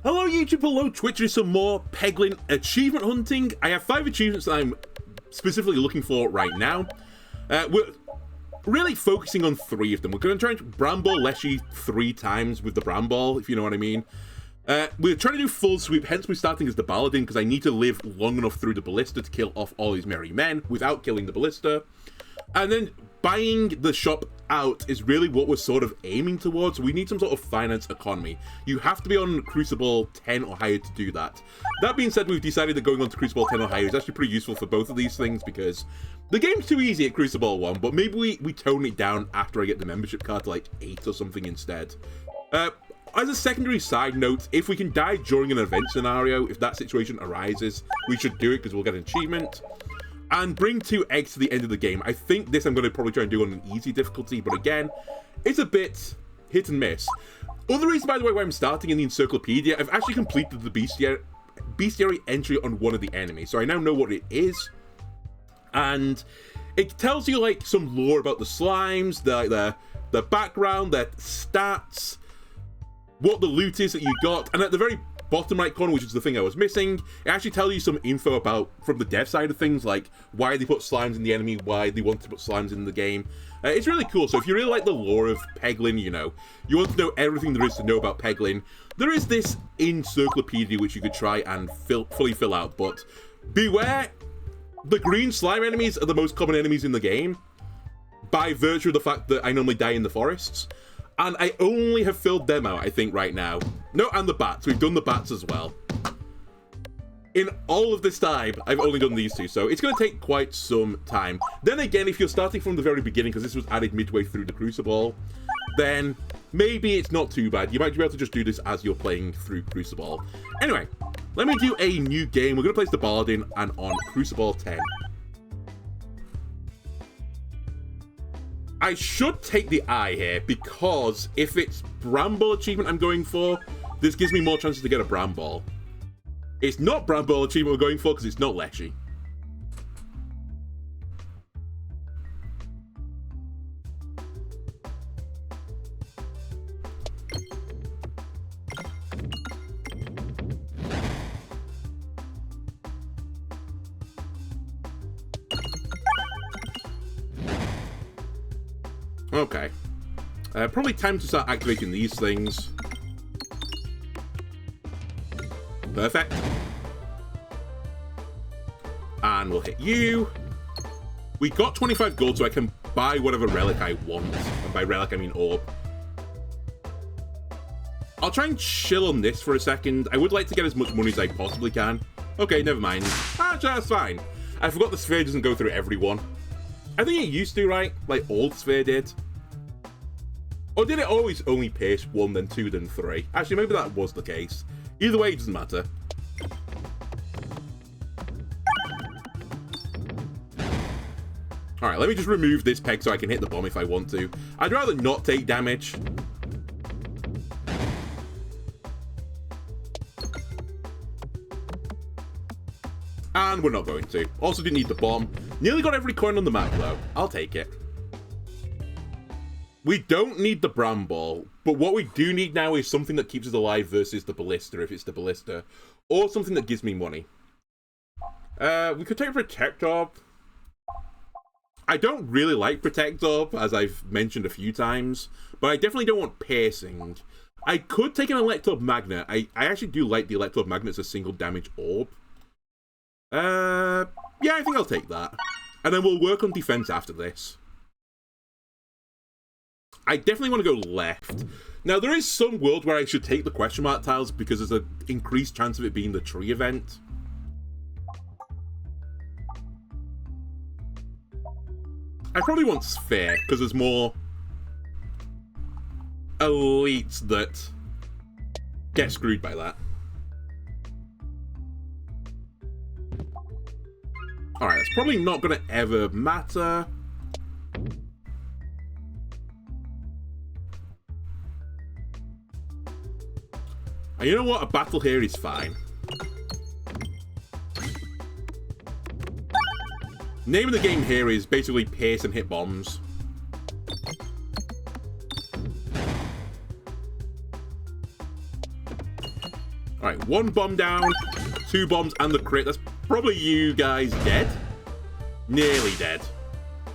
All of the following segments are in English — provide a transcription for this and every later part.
Hello YouTube, hello Twitch, there's some more Peglin achievement hunting. I have 5 achievements that I'm specifically looking for right now. We're really focusing on 3 of them. We're going to try and Bramble Leshy 3 times with the Bramble, if you know what I mean. We're trying to do full sweep, hence we're starting as the Paladin, because I need to live long enough through the Ballista to kill off all these merry men without killing the Ballista. And then buying the shop out is really what we're sort of aiming towards. We need some sort of finance economy. You have to be on Crucible 10 or higher to do that. That being said, we've decided that going on to Crucible 10 or higher is actually pretty useful for both of these things because the game's too easy at Crucible 1, but maybe we tone it down after I get the membership card to like 8 or something instead. As a secondary side note, if we can die during an event scenario, if that situation arises, we should do it because we'll get an achievement. And bring 2 eggs to the end of the game. I think this I'm going to probably try and do on an easy difficulty, but again, it's a bit hit and miss. Other reason, by the way, why I'm starting in the encyclopedia, I've actually completed the bestiary entry on one of the enemies, so I now know what it is. And it tells you, like, some lore about the slimes, the background, their stats, what the loot is that you got, and at the very bottom right corner, which is the thing I was missing, it actually tells you some info about, from the dev side of things, like why they put slimes in the enemy, why they want to put slimes in the game. It's really cool. So if you really like the lore of Peglin, you know, you want to know everything there is to know about Peglin, there is this encyclopedia which you could try and fully fill out, but beware, the green slime enemies are the most common enemies in the game, by virtue of the fact that I normally die in the forests. And I only have filled them out, I think, right now. No, and the bats. We've done the bats as well. In all of this time, I've only done these 2, so it's going to take quite some time. Then again, if you're starting from the very beginning, because this was added midway through the Crucible, then maybe it's not too bad. You might be able to just do this as you're playing through Crucible. Anyway, let me do a new game. We're going to place the Paladin and on Crucible 10. I should take the eye here, because if it's Bramble achievement I'm going for, this gives me more chances to get a Bramble. It's not Bramble achievement we're going for, because it's not Leshy. Okay. Probably time to start activating these things. Perfect. And we'll hit you. We got 25 gold, so I can buy whatever relic I want. And by relic, I mean orb. I'll try and chill on this for a second. I would like to get as much money as I possibly can. Okay, never mind. That's fine. I forgot the sphere doesn't go through everyone. I think it used to, right? Like old sphere did. Or did it always only pierce 1, then 2, then 3? Actually, maybe that was the case. Either way, it doesn't matter. Alright, let me just remove this peg so I can hit the bomb if I want to. I'd rather not take damage. And we're not going to. Also didn't need the bomb. Nearly got every coin on the map, though. I'll take it. We don't need the Bramble, but what we do need now is something that keeps us alive versus the Ballista, if it's the Ballista. Or something that gives me money. We could take Protect Orb. I don't really like Protect Orb, as I've mentioned a few times, but I definitely don't want Piercing. I could take an Electro Magnet. I actually do like the Electro Magnet as a single damage orb. Yeah, I think I'll take that. And then we'll work on defense after this. I definitely want to go left. Now, there is some world where I should take the question mark tiles because there's an increased chance of it being the tree event. I probably want sphere because there's more elites that get screwed by that. Alright, that's probably not going to ever matter. And you know what? A battle here is fine. Name of the game here is basically pierce and hit bombs. Alright, 1 bomb down, 2 bombs and the crit. That's probably you guys dead. Nearly dead.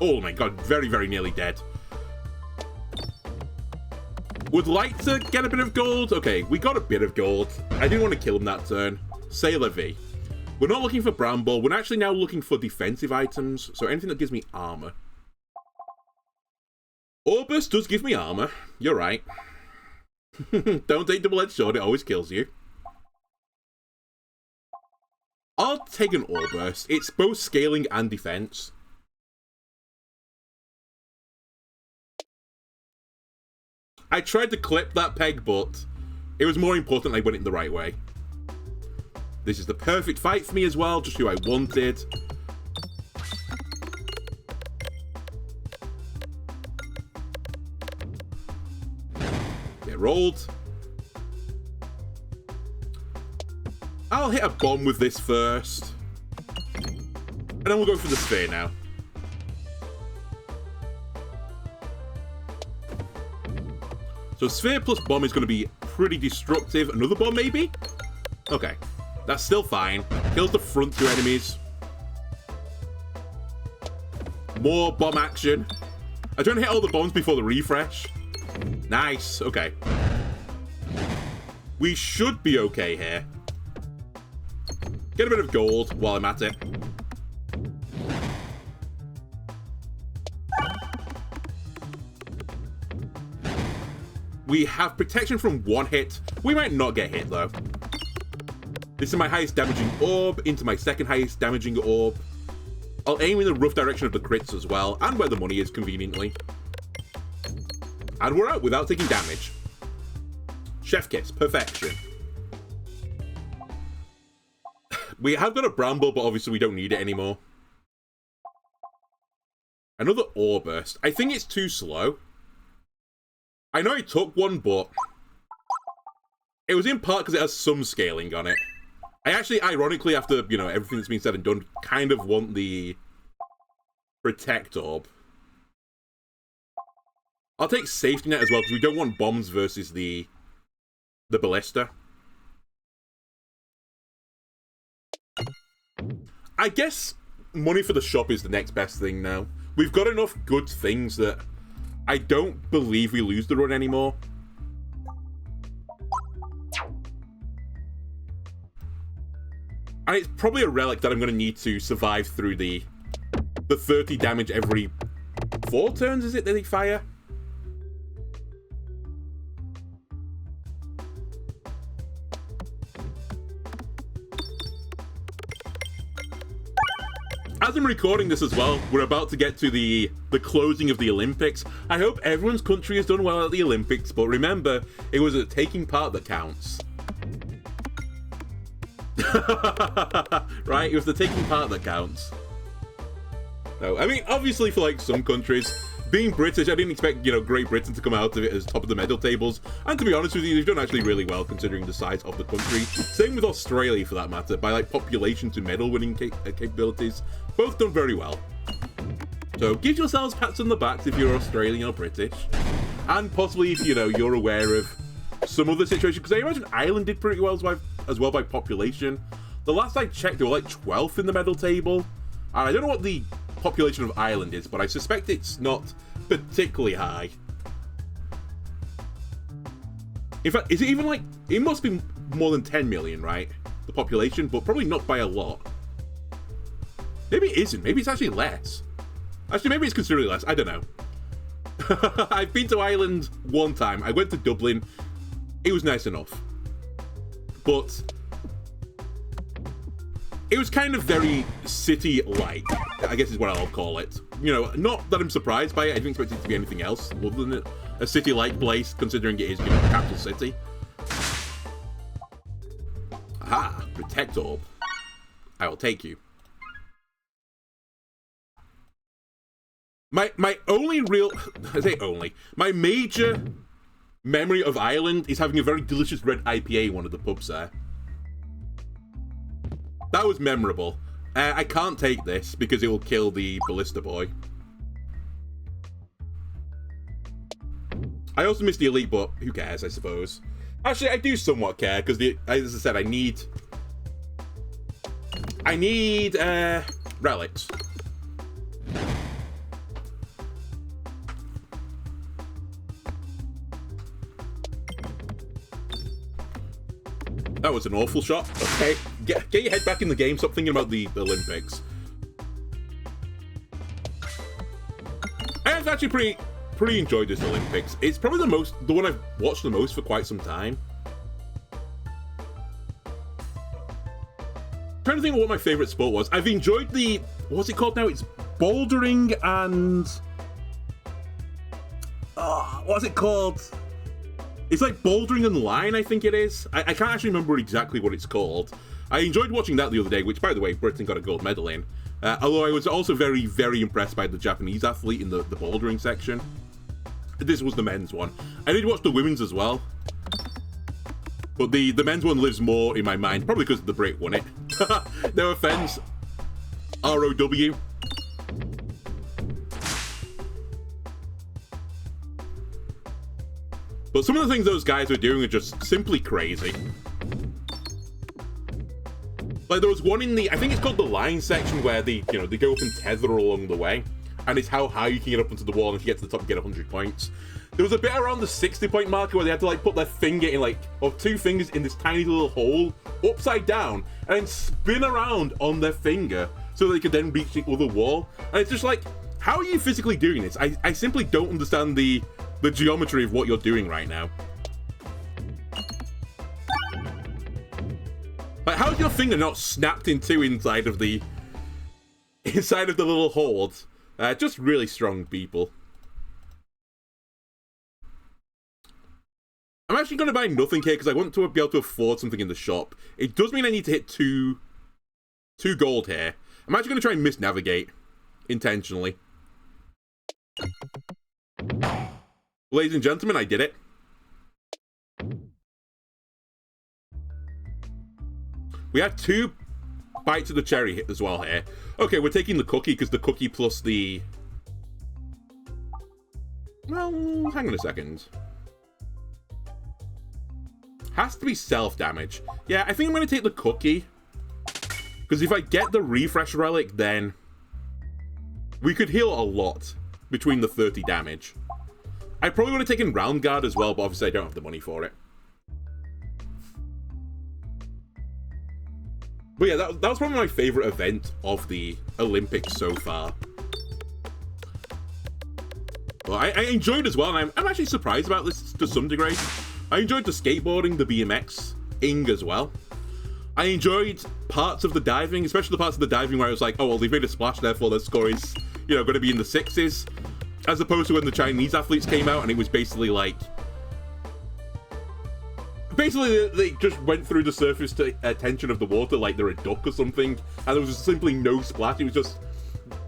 Oh my god, very, very nearly dead. Would like to get a bit of gold. Okay, we got a bit of gold. I didn't want to kill him that turn. C'est la vie. We're not looking for Bramble. We're actually now looking for defensive items. So anything that gives me armor. Orbus does give me armor. You're right. Don't take double-edged sword. It always kills you. I'll take an Orbus. It's both scaling and defense. I tried to clip that peg, but it was more important I went it the right way. This is the perfect fight for me as well, just who I wanted. Get rolled. I'll hit a bomb with this first. And then we'll go for the sphere now. So sphere plus bomb is going to be pretty destructive. Another bomb, maybe? Okay. That's still fine. Kills the front 2 enemies. More bomb action. I'm trying to hit all the bombs before the refresh. Nice. Okay. We should be okay here. Get a bit of gold while I'm at it. We have protection from 1 hit. We might not get hit, though. This is my highest damaging orb into my second highest damaging orb. I'll aim in the rough direction of the crits as well, and where the money is, conveniently. And we're out without taking damage. Chef kiss. Perfection. We have got a Bramble, but obviously we don't need it anymore. Another Ore Burst. I think it's too slow. I know I took one, but it was in part because it has some scaling on it. I actually, ironically, after, you know, everything that's been said and done, kind of want the Protect Orb. I'll take Safety Net as well, because we don't want bombs versus the Ballista. I guess money for the shop is the next best thing now. We've got enough good things that I don't believe we lose the run anymore. And it's probably a relic that I'm going to need to survive through the 30 damage every 4 turns, is it, that they fire? As I'm recording this as well, we're about to get to the closing of the Olympics. I hope everyone's country has done well at the Olympics, but remember, it was a taking part that counts. Right? It was the taking part that counts. So, I mean, obviously for, like, some countries, being British, I didn't expect, you know, Great Britain to come out of it as top of the medal tables. And to be honest with you, they've done actually really well considering the size of the country. Same with Australia, for that matter, by, like, population to medal winning capabilities. Both done very well. So give yourselves pats on the backs if you're Australian or British. And possibly if, you know, you're aware of some other situation. Because I imagine Ireland did pretty well as well by population. The last I checked, they were like 12th in the medal table. And I don't know what the population of Ireland is, but I suspect it's not particularly high. In fact, is it even like... It must be more than 10 million, right? The population, but probably not by a lot. Maybe it isn't. Maybe it's actually less. Actually, maybe it's considerably less. I don't know. I've been to Ireland one time. I went to Dublin. It was nice enough. But it was kind of very city-like, I guess is what I'll call it. You know, not that I'm surprised by it. I didn't expect it to be anything else other than a city-like place, considering it is, you know, a capital city. Aha! Protect Orb. I will take you. My only real... I say only. My major memory of Ireland is having a very delicious red IPA in one of the pubs there. That was memorable. I can't take this because it will kill the Ballista boy. I also missed the elite, but who cares, I suppose. Actually, I do somewhat care, because, as I said, I need relics. That was an awful shot. Okay, get your head back in the game. Stop thinking about the Olympics. I've actually pretty enjoyed this Olympics. It's probably the one I've watched the most for quite some time. I'm trying to think of what my favorite sport was. I've enjoyed what's it called now? It's bouldering and what's it called? It's like bouldering and line, I think it is. I can't actually remember exactly what it's called. I enjoyed watching that the other day, which, by the way, Britain got a gold medal in. Although I was also very, very impressed by the Japanese athlete in the bouldering section. This was the men's one. I did watch the women's as well. But the men's one lives more in my mind, probably because the Brit won it. No offense, ROW. But some of the things those guys are doing are just simply crazy. Like, there was one in I think it's called the line section, where they go up and tether along the way. And it's how high you can get up onto the wall, and if you get to the top, you get 100 points. There was a bit around the 60-point marker where they had to, like, put their finger in, or two fingers in this tiny little hole, upside down, and then spin around on their finger so they could then reach the other wall. And it's just like, how are you physically doing this? I simply don't understand the geometry of what you're doing right now. Like, how's your finger not snapped in two inside of the little hold? Just really strong people. I'm actually going to buy nothing here because I want to be able to afford something in the shop. It does mean I need to hit two gold here. I'm actually going to try and misnavigate intentionally. Ladies and gentlemen, I did it. We had 2 bites of the cherry hit as well here. Okay, we're taking the cookie because the cookie plus the... Well, hang on a second. Has to be self-damage. Yeah, I think I'm going to take the cookie. Because if I get the refresh relic, then we could heal a lot between the 30 damage. I probably would have taken Round Guard as well, but obviously I don't have the money for it. But yeah, that was probably my favourite event of the Olympics so far. Well, I enjoyed as well, and I'm actually surprised about this to some degree. I enjoyed the skateboarding, the BMX-ing as well. I enjoyed parts of the diving, especially the parts of the diving where I was like, oh, well, they've made a splash, therefore their score is, going to be in the 6s. As opposed to when the Chinese athletes came out and it was basically like... Basically, they just went through the surface tension of the water like they're a duck or something, and there was just simply no splash. It was just...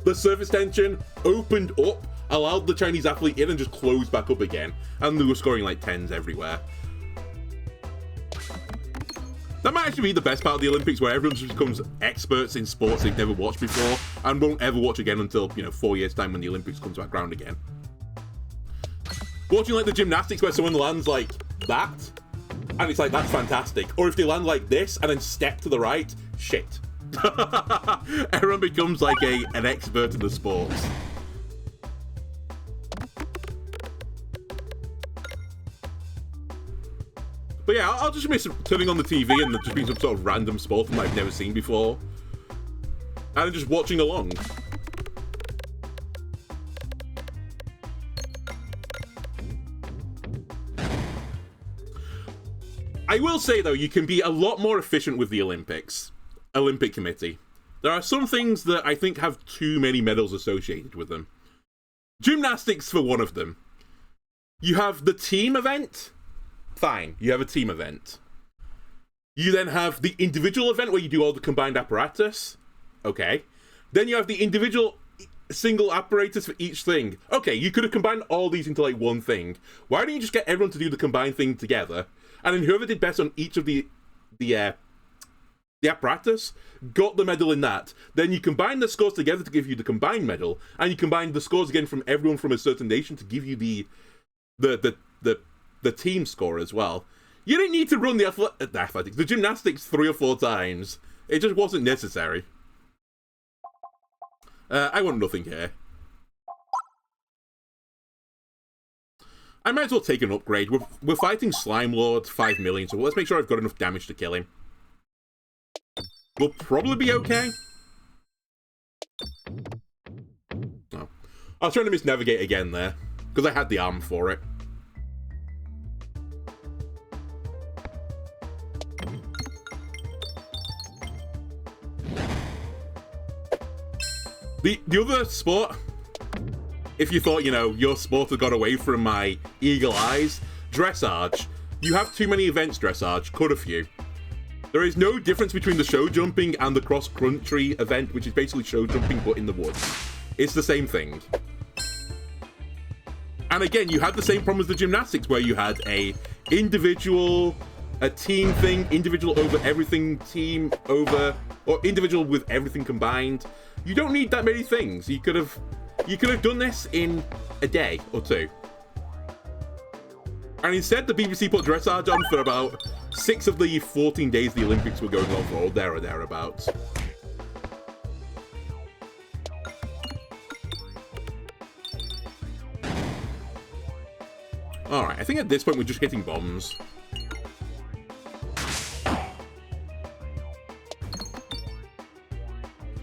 The surface tension opened up, allowed the Chinese athlete in, and just closed back up again. And they were scoring like 10s everywhere. That might actually be the best part of the Olympics, where everyone just becomes experts in sports they've never watched before, and won't ever watch again until, 4 years' time when the Olympics comes back round again. Watching, like, the gymnastics where someone lands like that, and it's like, that's fantastic. Or if they land like this, and then step to the right, shit. Everyone becomes, like, an expert in the sports. But yeah, I'll just miss turning on the TV and just being some sort of random sport that I've never seen before. And just watching along. I will say, though, you can be a lot more efficient with the Olympic Committee. There are some things that I think have too many medals associated with them. Gymnastics for one of them. You have the team event. Fine, you have a team event. You then have the individual event where you do all the combined apparatus. Okay. Then you have the individual single apparatus for each thing. Okay, you could have combined all these into like one thing. Why don't you just get everyone to do the combined thing together? And then whoever did best on each of the apparatus got the medal in that. Then you combine the scores together to give you the combined medal, and you combine the scores again from everyone from a certain nation to give you the team score as well. You didn't need to run the gymnastics 3 or 4 times. It just wasn't necessary. I want nothing here. I might as well take an upgrade. We're fighting Slime Lord 5 million, so let's make sure I've got enough damage to kill him. We'll probably be okay. Oh. I was trying to misnavigate again there, because I had the arm for it. The other sport, if you thought, you know, your sport had got away from my eagle eyes, dressage. You have too many events, dressage. Cut a few. There is no difference between the show jumping and the cross-country event, which is basically show jumping but in the woods. It's the same thing. And again, you had the same problem as the gymnastics, where you had a individual, a team thing, individual over everything, team over, or individual with everything combined. You don't need that many things. You could have done this in a day or 2. And instead, the BBC put dressage on for about 6 of the 14 days the Olympics were going on for, or there or thereabouts. Alright, I think at this point we're just hitting bombs.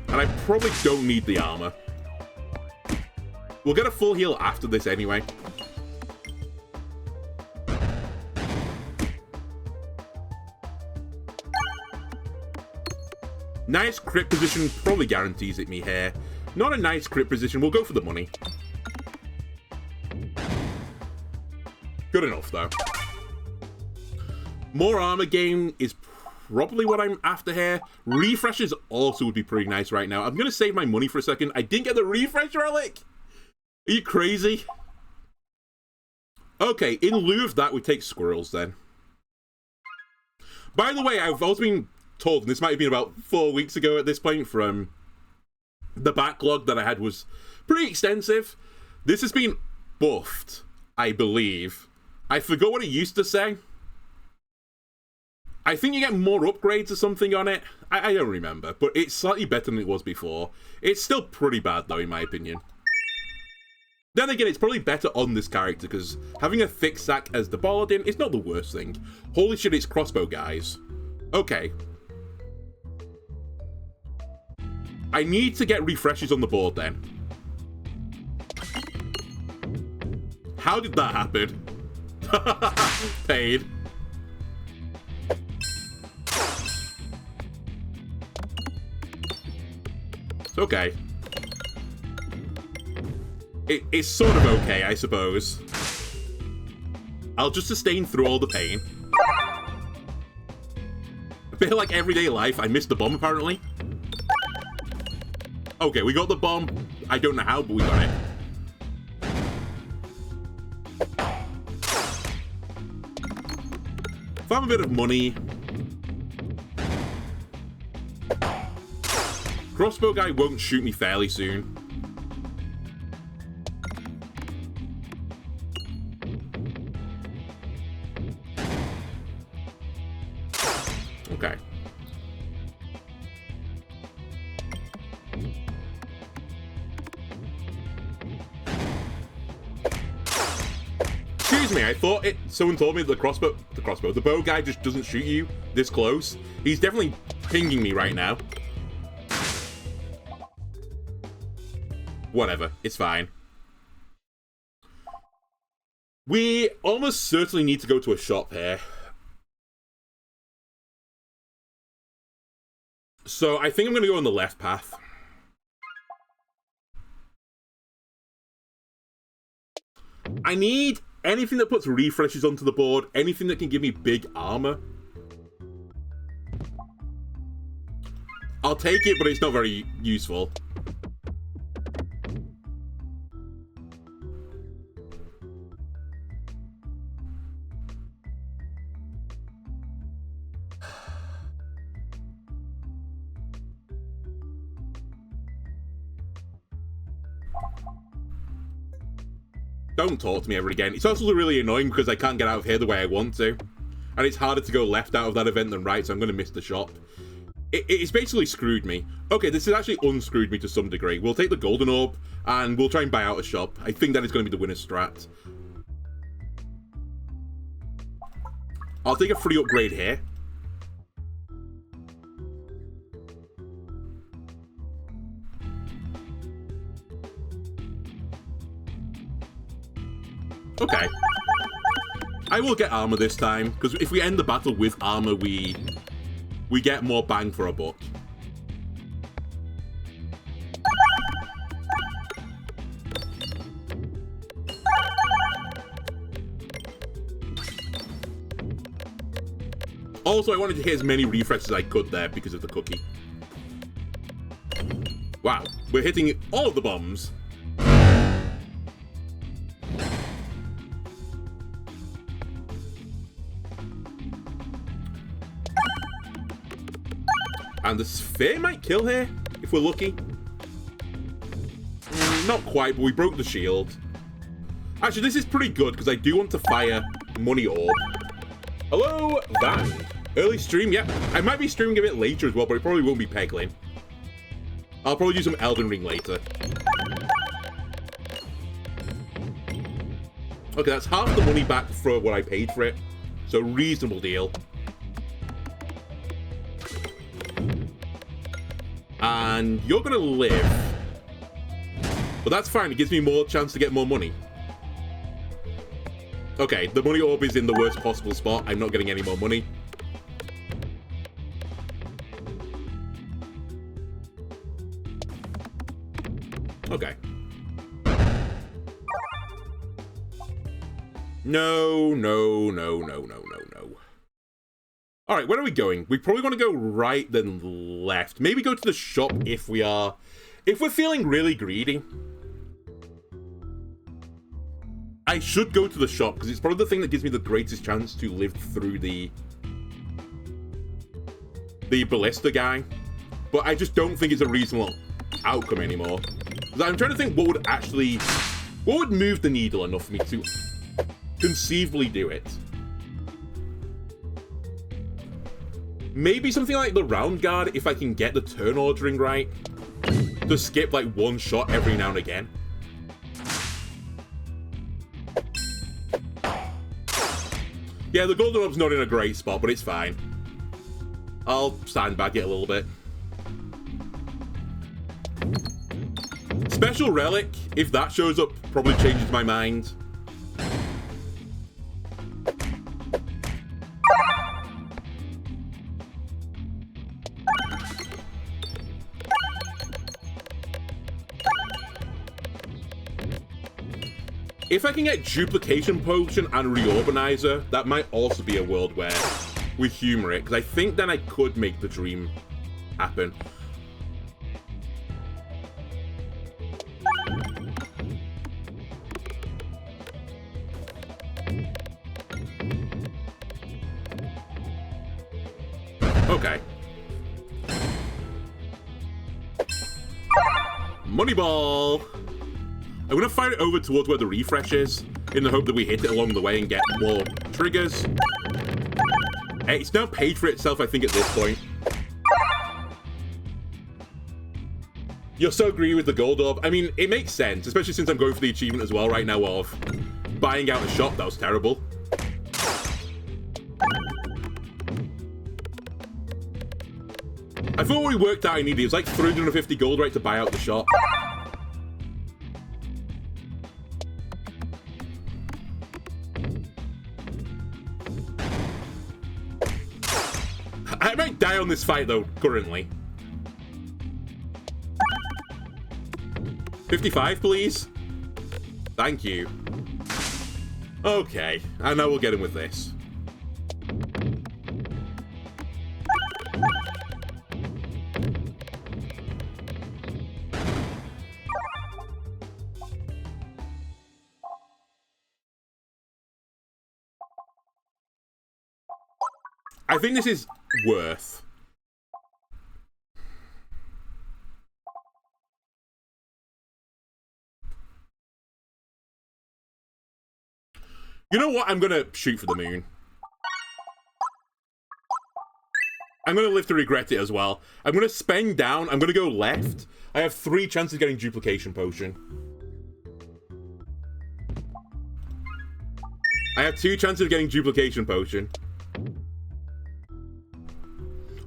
And I probably don't need the armor. We'll get a full heal after this anyway. Nice crit position probably guarantees it me here. Not a nice crit position, we'll go for the money. Good enough, though. More armor gain is probably what I'm after here. Refreshes also would be pretty nice right now. I'm going to save my money for a second. I didn't get the refresh relic. Are you crazy? Okay, in lieu of that, we take squirrels then. By the way, I've also been told, and this might have been about 4 weeks ago at this point, from the backlog that I had was pretty extensive. This has been buffed, I believe. I forgot what it used to say. I think you get more upgrades or something on it. I don't remember, but it's slightly better than it was before. It's still pretty bad, though, in my opinion. Then again, it's probably better on this character, because having a thick sack as the Paladin is not the worst thing. Holy shit, it's crossbow, guys. Okay. I need to get refreshes on the board, then. How did that happen? Paid. Okay. It's sort of okay, I suppose. I'll just sustain through all the pain. A bit like everyday life, I missed the bomb, apparently. Okay, we got the bomb. I don't know how, but we got it. Farm a bit of money. Crossbow guy won't shoot me fairly soon. Okay. Excuse me, I thought someone told me the bow guy just doesn't shoot you this close. He's definitely pinging me right now. Whatever, it's fine. We almost certainly need to go to a shop here. So I think I'm going to go on the left path. I need anything that puts refreshes onto the board, anything that can give me big armor. I'll take it, but it's not very useful. Don't talk to me ever again. It's also really annoying because I can't get out of here the way I want to. and it's harder to go left out of that event than right, so I'm going to miss the shop. It's basically screwed me. Okay, this has actually unscrewed me to some degree. We'll take the golden orb, and we'll try and buy out a shop. I think that is going to be the winner's strat. I'll take a free upgrade here. Okay. I will get armor this time, because if we end the battle with armor, we get more bang for our buck. Also, I wanted to hit as many refreshes as I could there because of the cookie. Wow, we're hitting all of the bombs. And the sphere might kill here, if we're lucky. Not quite, but we broke the shield. Actually, this is pretty good, because I do want to fire Money Orb. Hello, Van. Early stream, yeah. I might be streaming a bit later as well, but it probably won't be Peglin. I'll probably do some Elden Ring later. Okay, that's half the money back for what I paid for it. So, reasonable deal. And you're going to live. But that's fine, it gives me more chance to get more money. Okay, the money orb is in the worst possible spot. I'm not getting any more money. Okay. No. Alright, where are we going? We probably want to go right then left. Maybe go to the shop if we're feeling really greedy. I should go to the shop, because it's probably the thing that gives me the greatest chance to live through the ballista guy. But I just don't think it's a reasonable outcome anymore. I'm trying to think what would move the needle enough for me to conceivably do it. Maybe something like the round guard, if I can get the turn ordering right. To skip like one shot every now and again. Yeah, the golden orb's not in a great spot, but it's fine. I'll sandbag it a little bit. Special relic, if that shows up, probably changes my mind. If I can get duplication potion and reorganizer, that might also be a world where we humor it, because I think then I could make the dream happen. Okay. Moneyball! I'm going to fire it over towards where the refresh is, in the hope that we hit it along the way and get more triggers. It's now paid for itself, I think, at this point. You're so greedy with the gold orb. I mean, it makes sense, especially since I'm going for the achievement as well right now of buying out a shop. That was terrible. I thought what we worked out I needed, it was like 350 gold right to buy out the shop. I might die on this fight, though, currently. 55, please. Thank you. Okay, and now we'll get him with this. I think this is worth. You know what? I'm gonna shoot for the moon. I'm going to live to regret it as well. I'm going to spend down. I'm going to go left. I have 3 chances of getting duplication potion. I have 2 chances of getting duplication potion.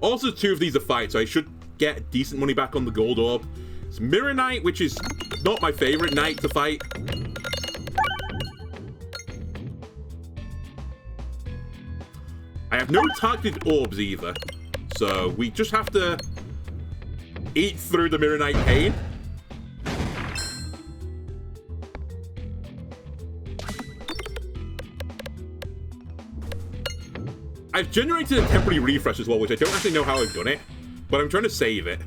Also, 2 of these are fights, so I should get decent money back on the gold orb. It's Mirror Knight, which is not my favorite knight to fight. I have no targeted orbs either, so we just have to eat through the Mirror Knight pain. I've generated a temporary refresh as well, which I don't actually know how I've done it, but I'm trying to save it.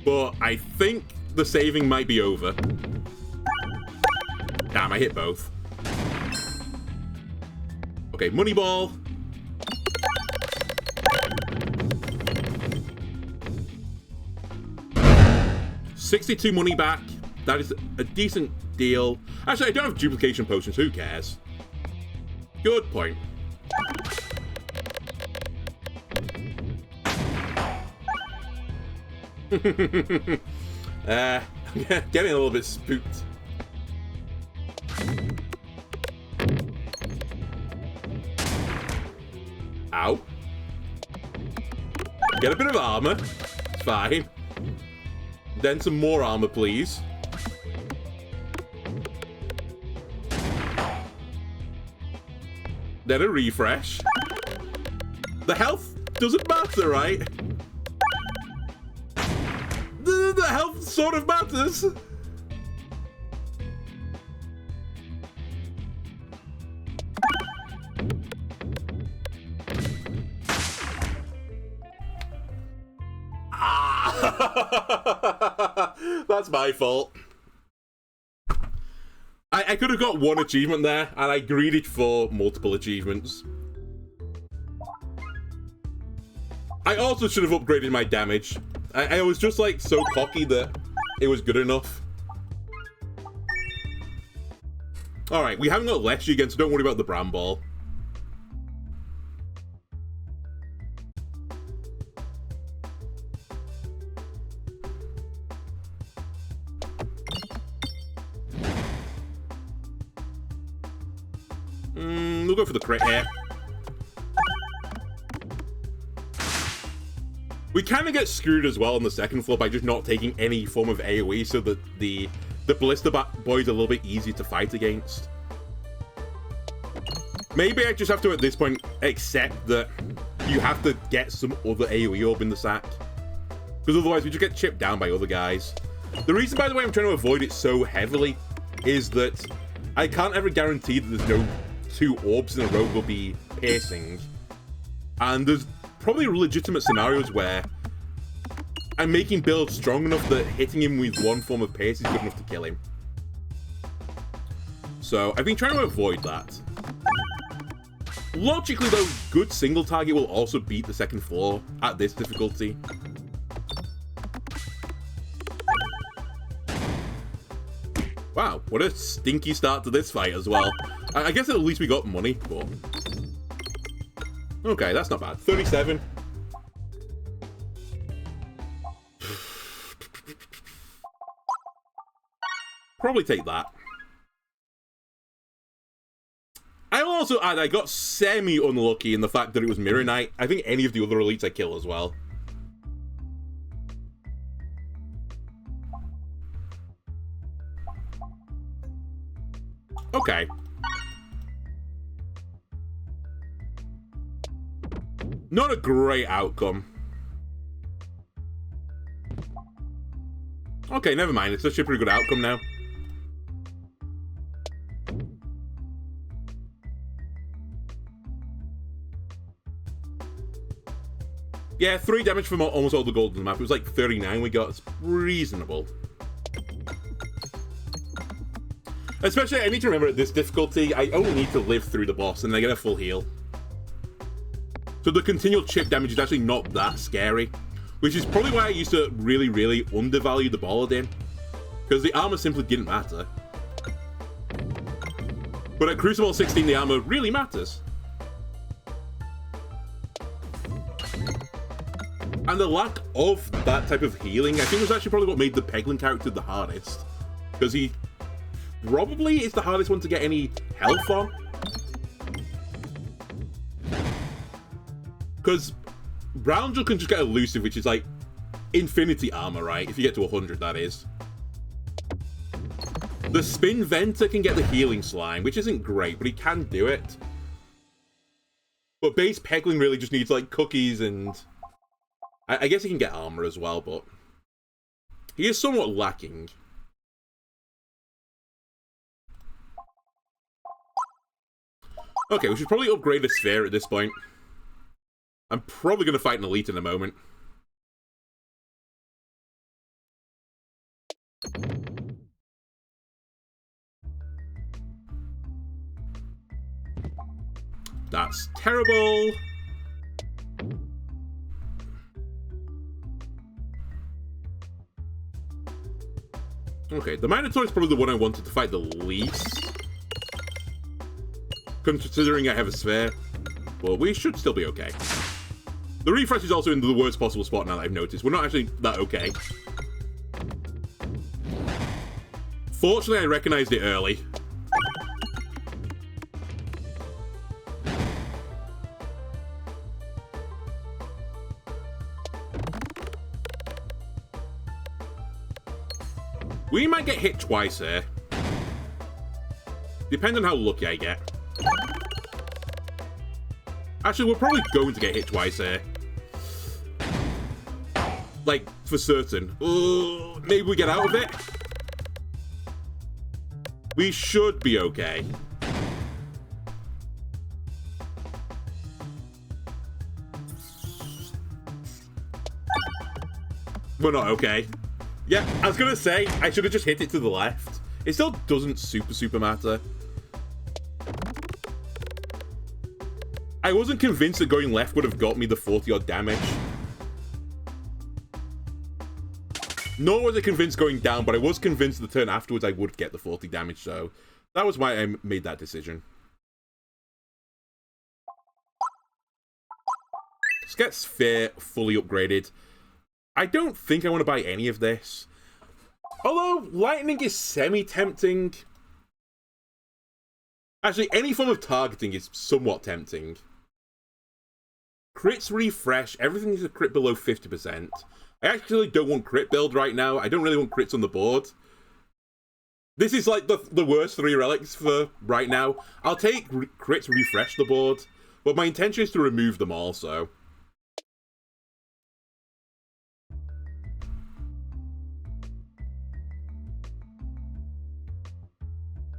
But I think the saving might be over. Damn, I hit both. Okay, money ball. $62 money back. That is a decent deal. Actually, I don't have duplication potions. Who cares? Good point. Getting a little bit spooked. Ow. Get a bit of armor. It's fine. Then some more armor, please. Then a refresh. The health doesn't matter, right? The health sort of matters. That's my fault. I could have got 1 achievement there, and I greeded for multiple achievements. I also should have upgraded my damage. I was just like so cocky that it was good enough. Alright, we haven't got Leshy again, so don't worry about the Bram Ball. We'll go for the crit here. We kind of get screwed as well on the second floor by just not taking any form of AoE, so that the Ballista Boy's a little bit easier to fight against. Maybe I just have to, at this point, accept that you have to get some other AoE orb in the sack. Because otherwise we just get chipped down by other guys. The reason, by the way, I'm trying to avoid it so heavily is that I can't ever guarantee that there's no 2 orbs in a row will be piercing. And there's probably legitimate scenarios where I'm making builds strong enough that hitting him with 1 form of pierce is good enough to kill him. So I've been trying to avoid that. Logically though, good single target will also beat the second floor at this difficulty. Wow, what a stinky start to this fight as well. I guess at least we got money, but... Okay, that's not bad. 37. Probably take that. I'll also add I got semi-unlucky in the fact that it was Mirror Knight. I think any of the other elites I kill as well. Okay. Not a great outcome. Okay, never mind. It's actually a pretty good outcome now. Yeah, 3 damage from almost all the gold on the map. It was like 39 we got. It's reasonable. Especially, I need to remember at this difficulty, I only need to live through the boss and I get a full heal. So the continual chip damage is actually not that scary. Which is probably why I used to really, really undervalue the Balladin. Because the armor simply didn't matter. But at Crucible 16, the armor really matters. And the lack of that type of healing, I think, was actually probably what made the Peglin character the hardest. Because he probably is the hardest one to get any health on. Because Brownjel can just get elusive, which is like infinity armor, right? If you get to 100, that is. The Spin Venter can get the healing slime, which isn't great, but he can do it. But base Peglin really just needs like cookies, and I guess he can get armor as well, but he is somewhat lacking. Okay, we should probably upgrade the sphere at this point. I'm probably going to fight an elite in a moment. That's terrible. Okay, the Minotaur is probably the one I wanted to fight the least. Considering I have a sphere. Well, we should still be okay. The refresh is also in the worst possible spot now that I've noticed. We're not actually that okay. Fortunately, I recognized it early. We might get hit twice here. Depends on how lucky I get. Actually, we're probably going to get hit twice here. Like, for certain. Maybe we get out of it? We should be okay. We're not okay. Yeah, I was gonna say, I should have just hit it to the left. It still doesn't super matter. I wasn't convinced that going left would have got me the 40-odd damage. Nor was I convinced going down, but I was convinced the turn afterwards I would get the 40 damage, so that was why I made that decision. Let's get Sphere fully upgraded. I don't think I want to buy any of this. Although, lightning is semi-tempting. Actually, any form of targeting is somewhat tempting. Crits refresh, everything is a crit below 50%. I actually don't want crit build right now. I don't really want crits on the board. This is like the worst 3 relics for right now. I'll take crits refresh the board, but my intention is to remove them also.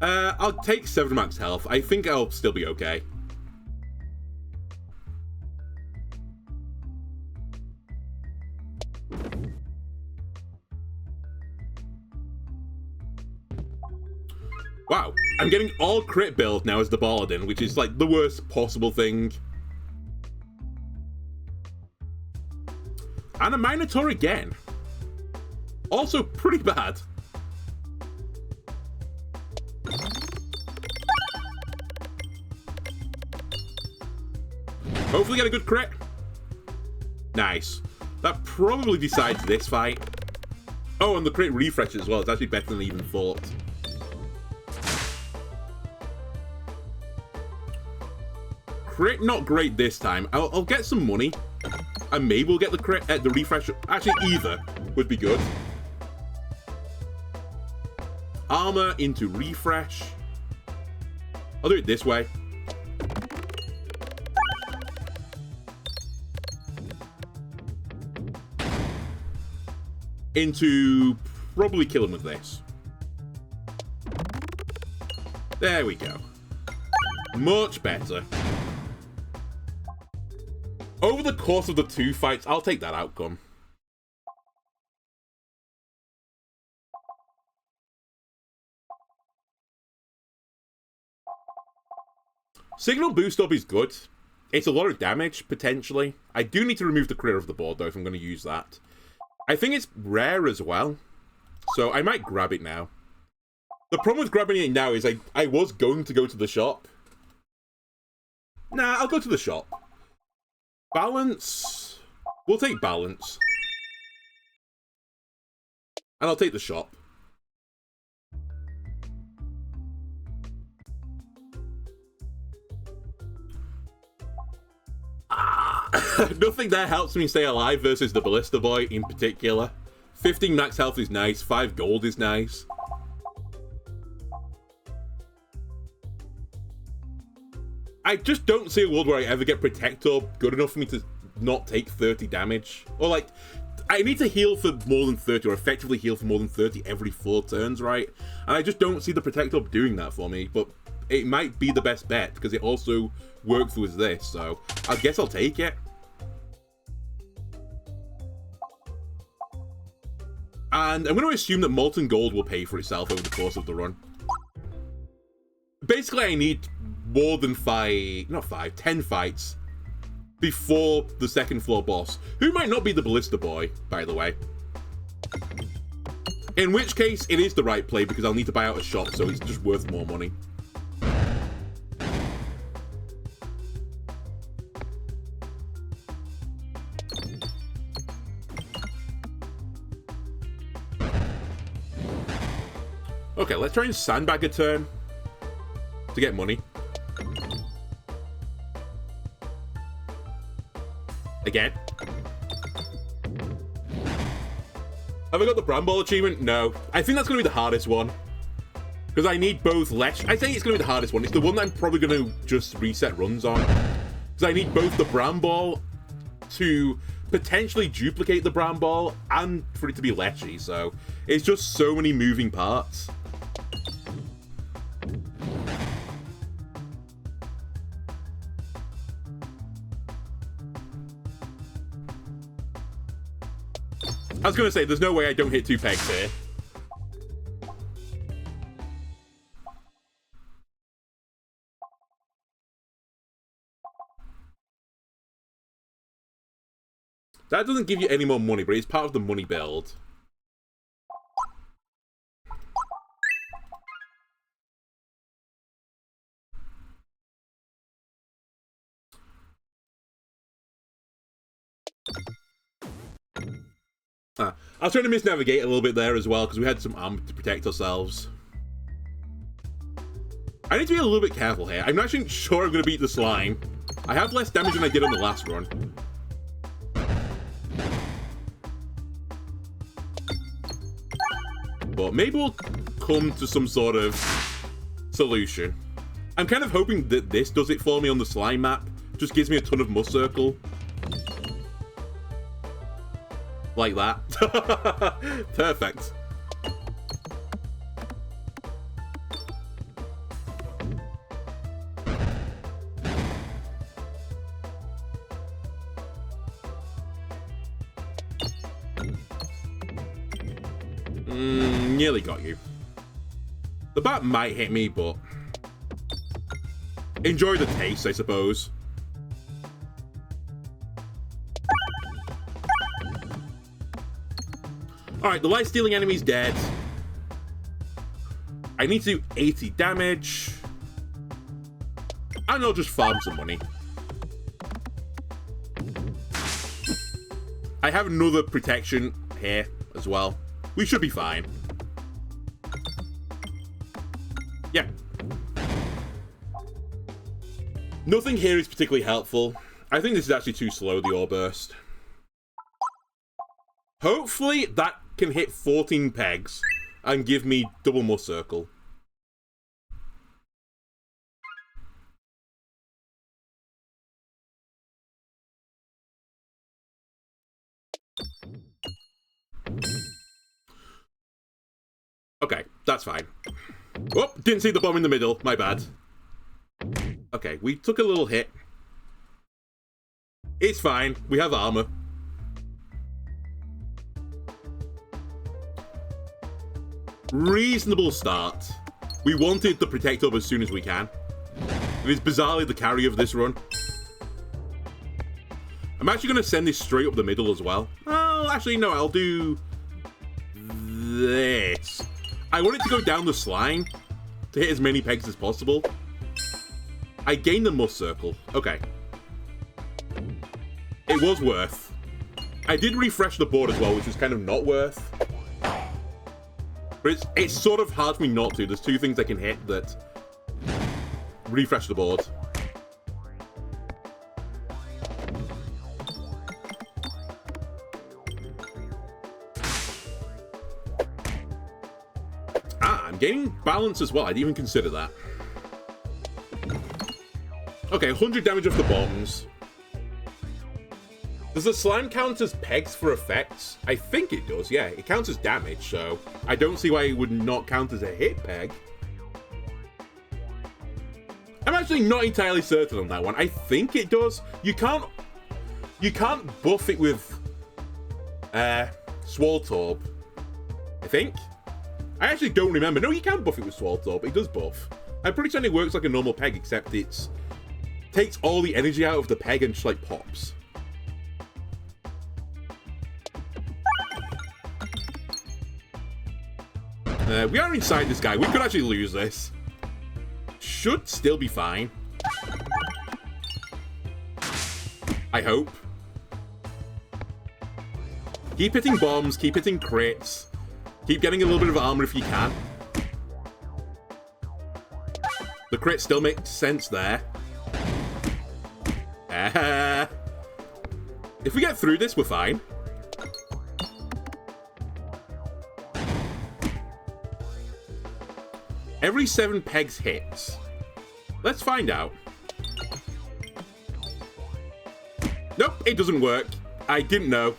I'll take 7 max health. I think I'll still be okay. Wow, I'm getting all crit build now as the Paladin, which is like the worst possible thing. And a Minotaur again. Also pretty bad. Hopefully get a good crit. Nice. That probably decides this fight. Oh, and the crit refresh as well. It's actually better than I even thought. Crit not great this time. I'll get some money. And maybe we'll get the crit, the refresh. Actually, either would be good. Armor into refresh. I'll do it this way. Into probably kill him with this. There we go. Much better. Over the course of the 2 fights, I'll take that outcome. Signal boost up is good. It's a lot of damage, potentially. I do need to remove the crit off the board, though, if I'm going to use that. I think it's rare as well, so I might grab it now. The problem with grabbing it now is I was going to go to the shop. Nah, I'll go to the shop. Balance. We'll take balance. And I'll take the shop. Nothing there helps me stay alive versus the Ballista Boy in particular. 15 max health is nice, 5 gold is nice. I just don't see a world where I ever get Protect Orb good enough for me to not take 30 damage. Or like, I need to heal for more than 30, or effectively heal for more than 30 every 4 turns, right? And I just don't see the Protect Orb doing that for me, but it might be the best bet, because it also works with this, so I guess I'll take it. And I'm going to assume that Molten Gold will pay for itself over the course of the run. Basically, I need more than 10 fights before the second floor boss, who might not be the Ballista Boy, by the way. In which case, it is the right play, because I'll need to buy out a shop, so it's just worth more money. Okay, let's try and sandbag a turn to get money. Again. Have I got the Bramball achievement? No. I think that's going to be the hardest one. Because I need both Lech. I think it's going to be the hardest one. It's the one that I'm probably going to just reset runs on. Because I need both the Bramball to potentially duplicate the Bramball and for it to be Lechy. So it's just so many moving parts. I was going to say, there's no way I don't hit 2 pegs here. That doesn't give you any more money, but it's part of the money build. I was trying to misnavigate a little bit there as well, because we had some armor to protect ourselves. I need to be a little bit careful here. I'm not actually sure I'm going to beat the slime. I have less damage than I did on the last run. But maybe we'll come to some sort of solution. I'm kind of hoping that this does it for me on the slime map. Just gives me a ton of must circle. Like that. Perfect. Nearly got you. The bat might hit me, but enjoy the taste, I suppose. Alright, the life-stealing enemy's dead. I need to do 80 damage. And I'll just farm some money. I have another protection here as well. We should be fine. Yeah. Nothing here is particularly helpful. I think this is actually too slow, the ore burst. Hopefully that can hit 14 pegs and give me double must circle. Okay, that's fine. Oh, didn't see the bomb in the middle. My bad. Okay, we took a little hit. It's fine. We have armor. Reasonable start. We wanted the Protect Orb as soon as we can. It is bizarrely the carry of this run. I'm actually going to send this straight up the middle as well. Oh, actually, no, I'll do this. I want it to go down the slime to hit as many pegs as possible. I gained the must circle. Okay. It was worth. I did refresh the board as well, which was kind of not worth. But it's sort of hard for me not to. There's two things I can hit that refresh the board. Ah, I'm gaining balance as well. I didn't even consider that. Okay, 100 damage off the bombs. Does the slime count as pegs for effects? I think it does, yeah. It counts as damage, so I don't see why it would not count as a hit peg. I'm actually not entirely certain on that one. I think it does. You can't buff it with Swaltorb, I think. I actually don't remember. No, you can buff it with Swaltorb. It does buff. I'm pretty sure it works like a normal peg, except it takes all the energy out of the peg and just like pops. We are inside this guy. We could actually lose this. Should still be fine. I hope. Keep hitting bombs, keep hitting crits. Keep getting a little bit of armor if you can. The crit still makes sense there. If we get through this, we're fine. Every 7 pegs hits. Let's find out. Nope, it doesn't work. I didn't know.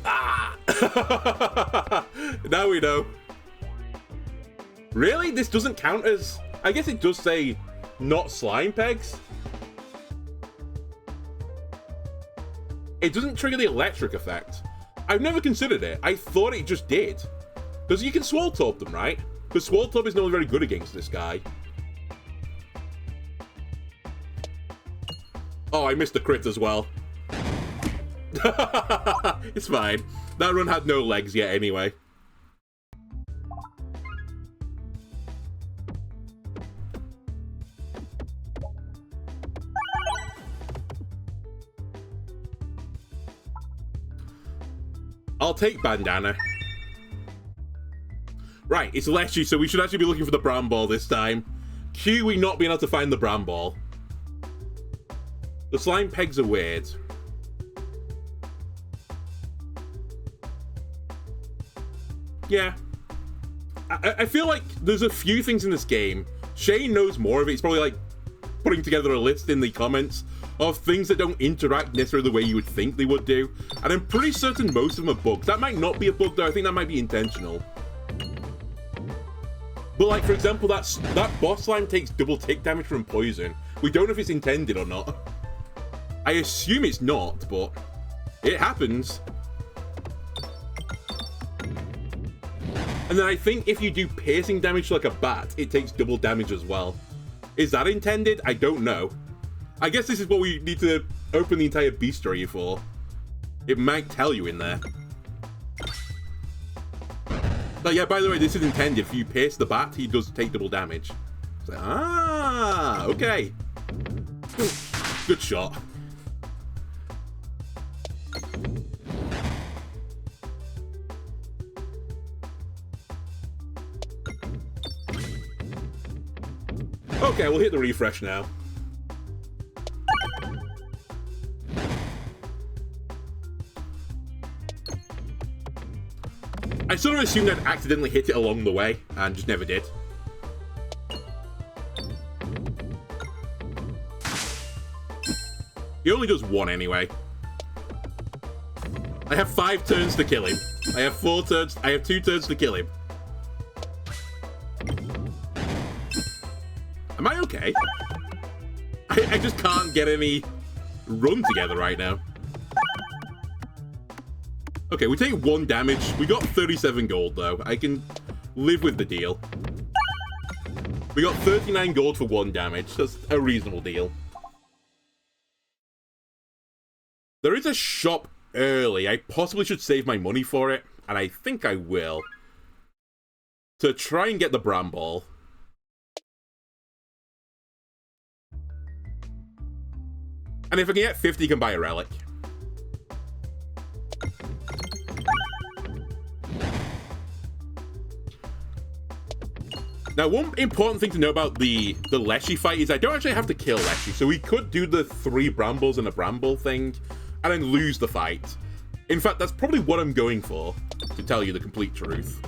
Ah! Now we know. Really? This doesn't count as... I guess it does say not slime pegs. It doesn't trigger the electric effect. I've never considered it. I thought it just did. Because you can Swaltorb them, right? Because Swaltorb is not very good against this guy. Oh, I missed the crit as well. It's fine. That run had no legs yet anyway. I'll take Bandana. Right, it's Leshy, so we should actually be looking for the Brown Ball this time. Cue we not being able to find the Brown Ball. The slime pegs are weird. Yeah. I feel like there's a few things in this game. Shane knows more of it. He's probably like putting together a list in the comments of things that don't interact necessarily the way you would think they would do. And I'm pretty certain most of them are bugs. That might not be a bug though. I think that might be intentional. But like, for example, that boss slime takes double tick damage from poison. We don't know if it's intended or not. I assume it's not, but it happens. And then I think if you do piercing damage like a bat, it takes double damage as well. Is that intended? I don't know. I guess this is what we need to open the entire bestiary for. It might tell you in there. But yeah, by the way, this is intended. If you pierce the bat, he does take double damage. So, ah, okay. Good shot. Okay, we'll hit the refresh now. I sort of assumed I'd accidentally hit it along the way, and just never did. He only does 1 anyway. I have 5 turns to kill him. I have 4 turns. I have 2 turns to kill him. Am I okay? I just can't get any run together right now. Okay, we take 1 damage. We got 37 gold, though. I can live with the deal. We got 39 gold for 1 damage. That's a reasonable deal. There is a shop early. I possibly should save my money for it, and I think I will. To try and get the Bram Ball. And if I can get 50, you can buy a relic. Now, one important thing to know about the Leshy fight is I don't actually have to kill Leshy, so we could do the 3 brambles and a bramble thing, and then lose the fight. In fact, that's probably what I'm going for, to tell you the complete truth.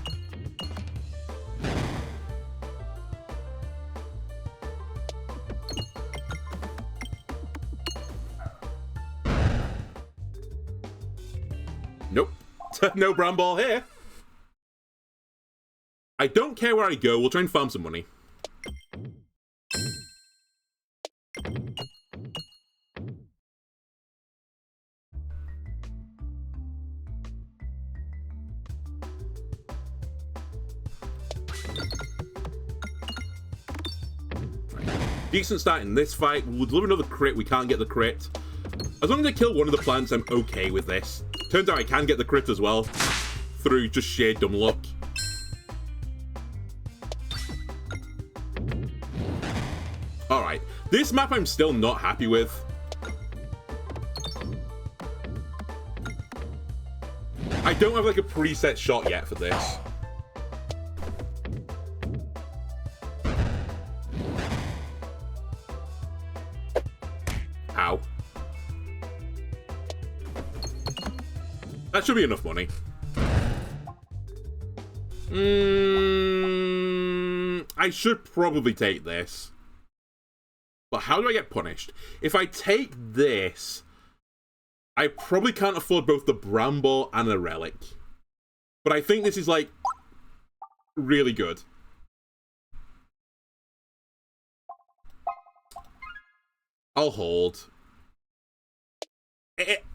Nope. No bramble here. I don't care where I go, we'll try and farm some money. Decent start in this fight. We'll deliver another crit, we can't get the crit. As long as I kill one of the plants, I'm okay with this. Turns out I can get the crit as well, through just sheer dumb luck. Alright, this map I'm still not happy with. I don't have like a preset shot yet for this. Ow. That should be enough money. I should probably take this. But how do I get punished? If I take this, I probably can't afford both the bramble and a relic. But I think this is, like, really good. I'll hold.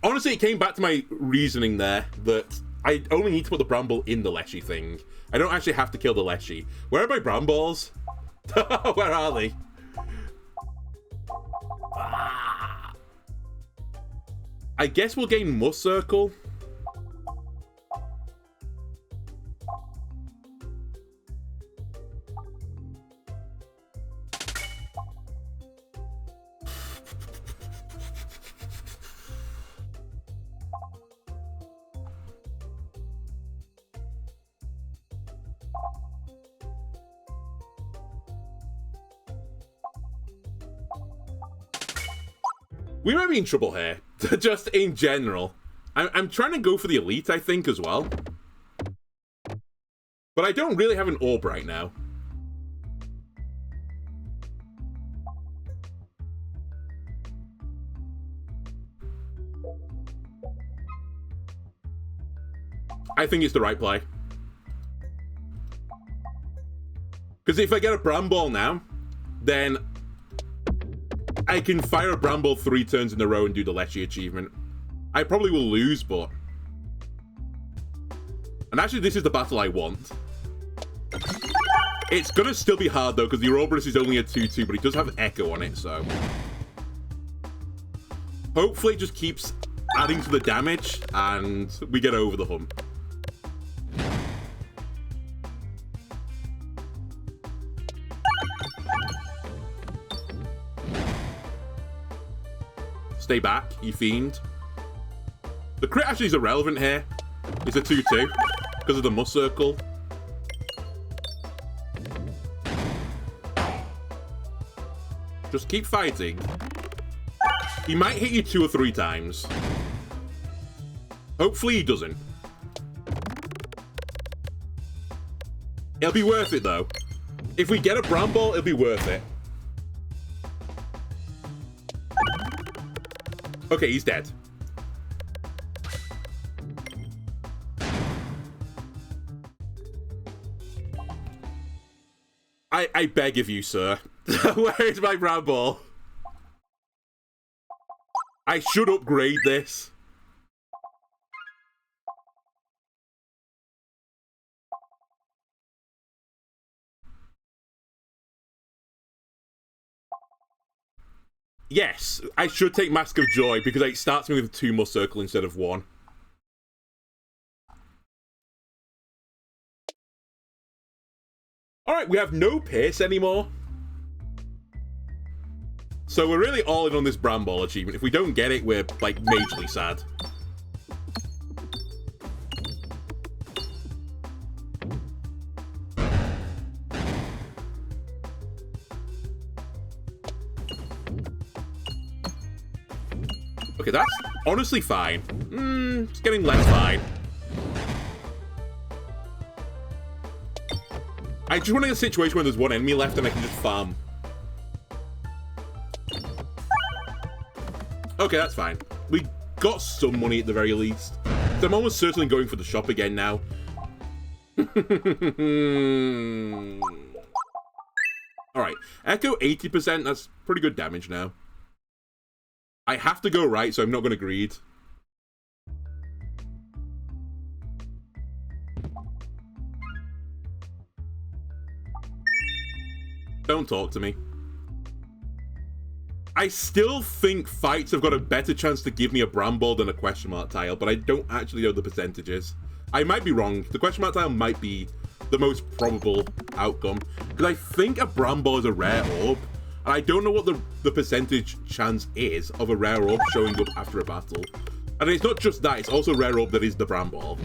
Honestly, it came back to my reasoning there that I only need to put the bramble in the Leshy thing. I don't actually have to kill the Leshy. Where are my brambles? Where are they? I guess we'll gain Must Circle. We might be in trouble here, just in general. I'm trying to go for the elite, I think, as well. But I don't really have an orb right now. I think it's the right play. Because if I get a bramble now, then I can fire a bramble 3 turns in a row and do the Leshy achievement. I probably will lose, but... And actually, this is the battle I want. It's gonna still be hard, though, because the Ouroboros is only a 2-2, but it does have Echo on it, so... Hopefully it just keeps adding to the damage, and we get over the hump. Stay back, you fiend. The crit actually is irrelevant here. It's a 2-2 because of the Must Circle. Just keep fighting. He might hit you 2 or 3 times. Hopefully he doesn't. It'll be worth it though. If we get a bramble, it'll be worth it. Okay, he's dead. I beg of you, sir. Where is my bramble? I should upgrade this. Yes, I should take Mask of Joy because it starts me with 2 Must Circle instead of 1. Alright, we have no Pierce anymore. So we're really all in on this Bramble achievement. If we don't get it, we're, like, majorly sad. Okay, that's honestly fine. It's getting less fine. I just want to get a situation where there's one enemy left and I can just farm. Okay, that's fine. We got some money at the very least. So I'm almost certainly going for the shop again now. Alright, Echo 80%, that's pretty good damage now. I have to go right, so I'm not going to greed. Don't talk to me. I still think fights have got a better chance to give me a Bramble than a question mark tile, but I don't actually know the percentages. I might be wrong. The question mark tile might be the most probable outcome, because I think a Bramble is a rare orb, and I don't know what the percentage chance is of a rare orb showing up after a battle. And it's not just that, it's also a rare orb that is the Bramble.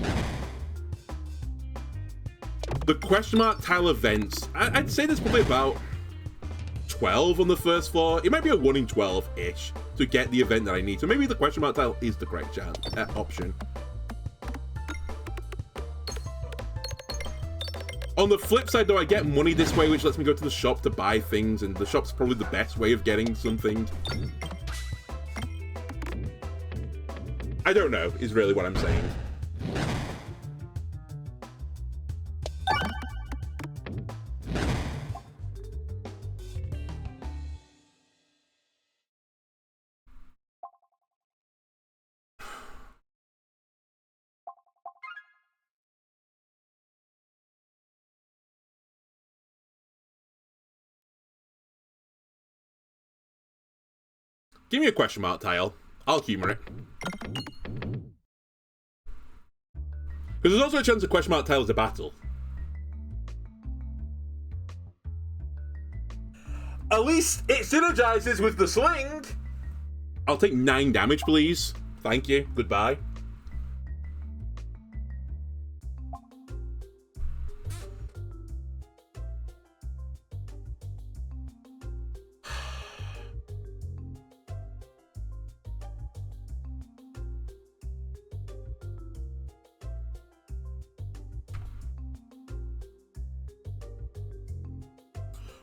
The question mark tile events, I'd say there's probably about 12 on the first floor. It might be a 1 in 12-ish to get the event that I need. So maybe the question mark tile is the correct option. On the flip side, though, I get money this way, which lets me go to the shop to buy things, and the shop's probably the best way of getting something. I don't know, is really what I'm saying. Give me a question mark tile. I'll humor it. Because there's also a chance a question mark tile is a battle. At least it synergizes with the sling! I'll take 9 damage, please. Thank you. Goodbye.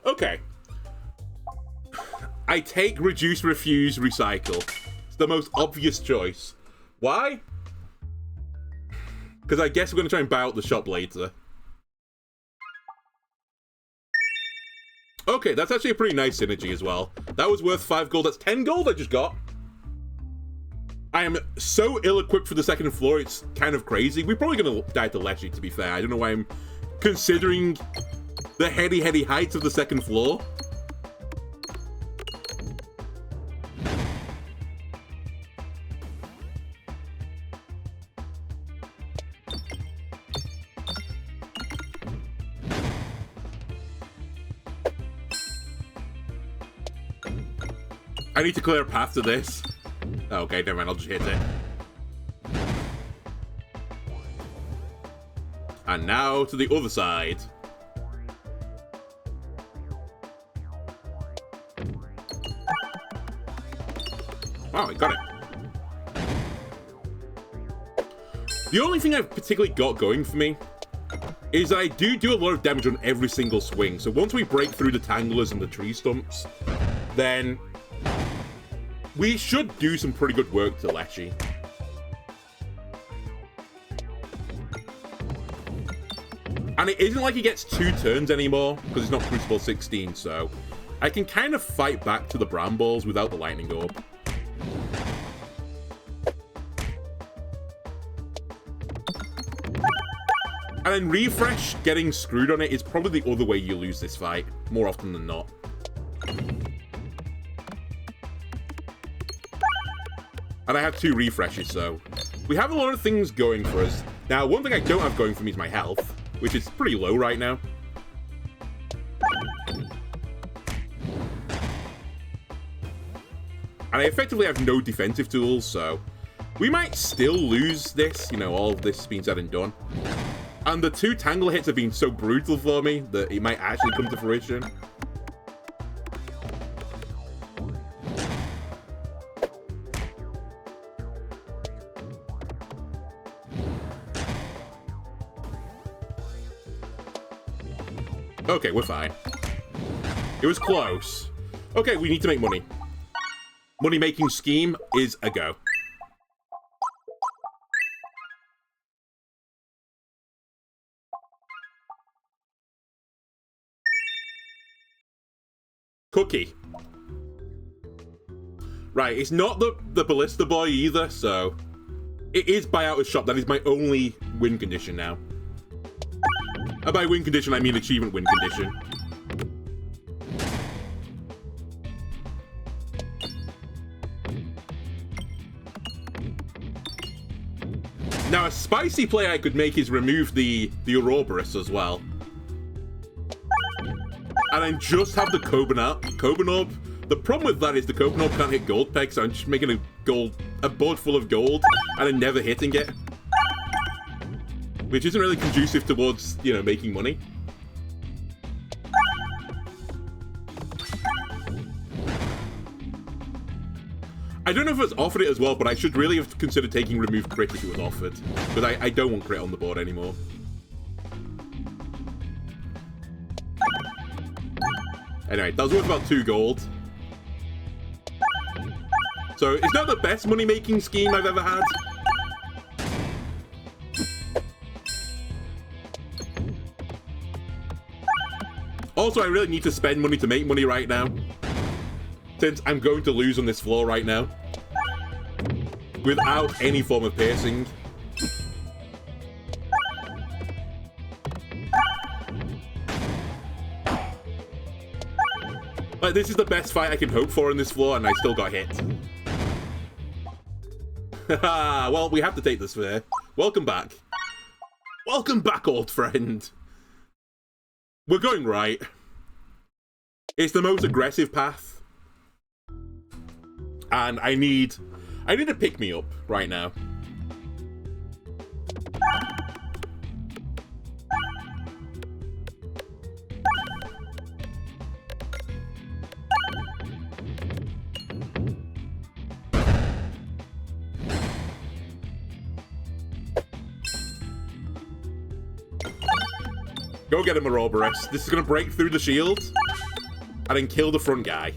Okay. I take reduce, refuse, recycle. It's the most obvious choice. Why? Because I guess we're going to try and buy out the shop later. Okay, that's actually a pretty nice synergy as well. That was worth 5 gold. That's 10 gold I just got. I am so ill-equipped for the second floor, it's kind of crazy. We're probably going to die to Leshy, to be fair. I don't know why I'm considering the heady heights of the second floor. I need to clear a path to this. Okay, never mind, I'll just hit it. And now to the other side. Wow, I got it. The only thing I've particularly got going for me is I do a lot of damage on every single swing. So once we break through the tanglers and the tree stumps, then we should do some pretty good work to Leshy. And it isn't like he gets 2 turns anymore, because he's not Crucible 16, so I can kind of fight back to the Brambles without the Lightning Orb. And then Refresh, getting screwed on it, is probably the other way you lose this fight, more often than not. And I have 2 refreshes, so we have a lot of things going for us. Now, one thing I don't have going for me is my health, which is pretty low right now. And I effectively have no defensive tools, so we might still lose this, you know, all of this being said and done. And the 2 Tangle hits have been so brutal for me that it might actually come to fruition. Okay, we're fine. It was close. Okay, we need to make money. Money-making scheme is a go. Cookie. Right, it's not the Ballista Boy either, so... It is buy out a shop. That is my only win condition now. And by win condition, I mean achievement win condition. Now, a spicy play I could make is remove the Ouroboros as well. And then just have the Coban Orb. The problem with that is the Coban Orb can't hit gold peg, so I'm just making a board full of gold and then never hitting it. Which isn't really conducive towards, you know, making money. I don't know if it's offered it as well, but I should really have considered taking remove crit if it was offered. Because I don't want crit on the board anymore. Anyway, that was worth about 2 gold. So, it's not the best money-making scheme I've ever had. Also, I really need to spend money to make money right now. Since I'm going to lose on this floor right now. Without any form of piercing. Like, this is the best fight I can hope for in this floor, and I still got hit. Haha, well, we have to take this fair. Welcome back. Welcome back, old friend. We're going right. It's the most aggressive path. And I need a pick-me-up right now. Go get him, Ouroboros. This is going to break through the shield and then kill the front guy.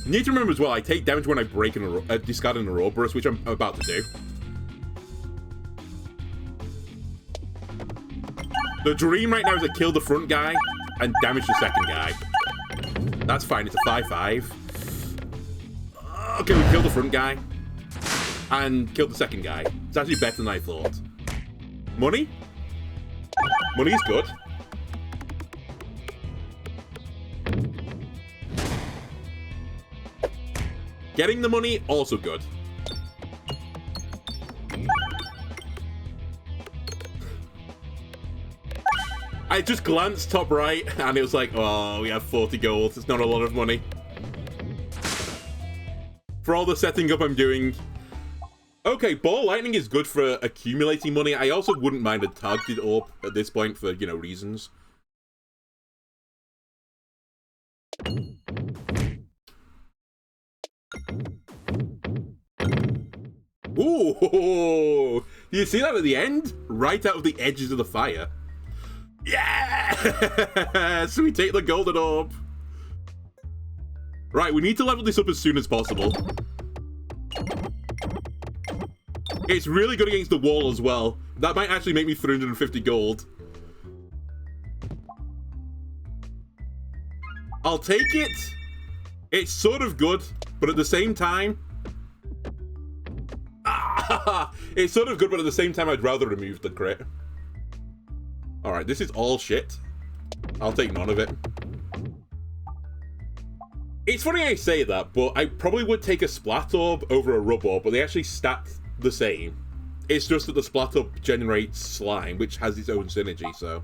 You need to remember as well, I take damage when I break discard an Ouroboros, which I'm about to do. The dream right now is to kill the front guy and damage the second guy. That's fine, it's a 5-5. Okay, we killed the front guy. And killed the second guy. It's actually better than I thought. Money? Money is good. Getting the money, also good. I just glanced top right, and it was like, oh, we have 40 gold. It's not a lot of money. For all the setting up I'm doing... Okay, Ball Lightning is good for accumulating money. I also wouldn't mind a targeted orb at this point for, you know, reasons. Ooh! Do you see that at the end? Right out of the edges of the fire. Yeah! So we take the golden orb. Right, we need to level this up as soon as possible. It's really good against the wall as well. That might actually make me 350 gold. I'll take it. It's sort of good, but at the same time... It's sort of good, but at the same time, I'd rather remove the crit. Alright, this is all shit. I'll take none of it. It's funny I say that, but I probably would take a Splat Orb over a Rub Orb, but they actually stat the same. It's just that the Splat Orb generates slime, which has its own synergy, so...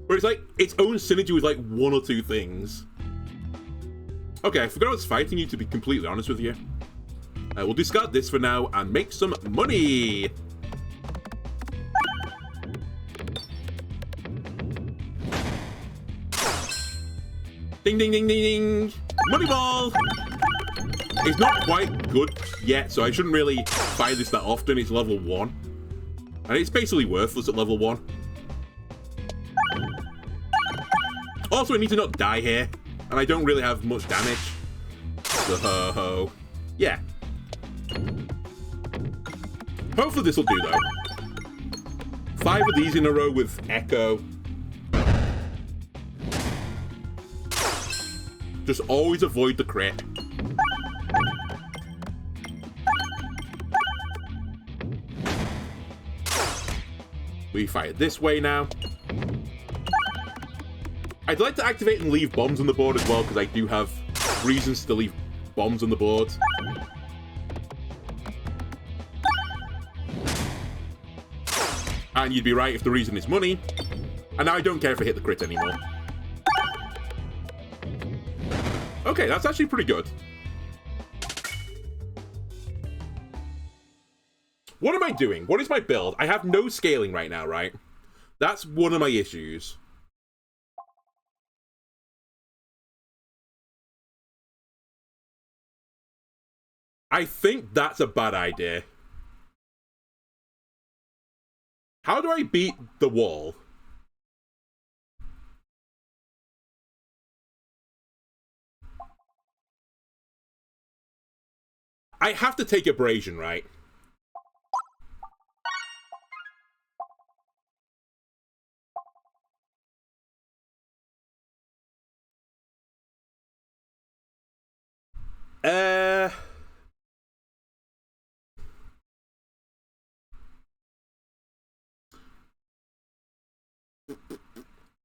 But it's like, its own synergy with like 1 or 2 things. Okay, I forgot I was fighting you, to be completely honest with you. We'll discard this for now and make some money! Ding, ding, ding, ding, ding! Money ball! It's not quite good yet, so I shouldn't really fire this that often. It's level 1. And it's basically worthless at level 1. Also, I need to not die here. And I don't really have much damage. So, yeah. Hopefully this will do, though. 5 of these in a row with Echo. Just always avoid the crit. We fight it this way now. I'd like to activate and leave bombs on the board as well, because I do have reasons to leave bombs on the board. And you'd be right if the reason is money. And now I don't care if I hit the crit anymore. Okay, that's actually pretty good. What am I doing? What is my build? I have no scaling right now, right? That's one of my issues. I think that's a bad idea. How do I beat the wall? I have to take abrasion, right?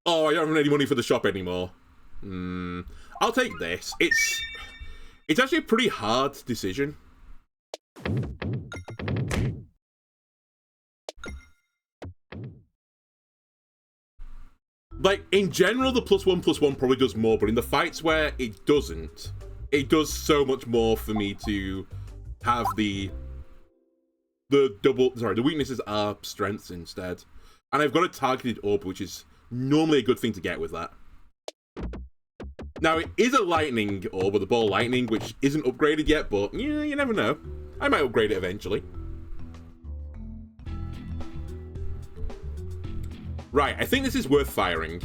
Oh, I don't have any money for the shop anymore. I'll take this. It's actually a pretty hard decision. Like, in general, the +1/+1 probably does more, but in the fights where it doesn't, it does so much more for me to have the weaknesses are strengths instead. And I've got a targeted orb, which is normally a good thing to get with that. Now, it is a lightning orb, or the ball lightning, which isn't upgraded yet, but yeah, you never know. I might upgrade it eventually. Right, I think this is worth firing.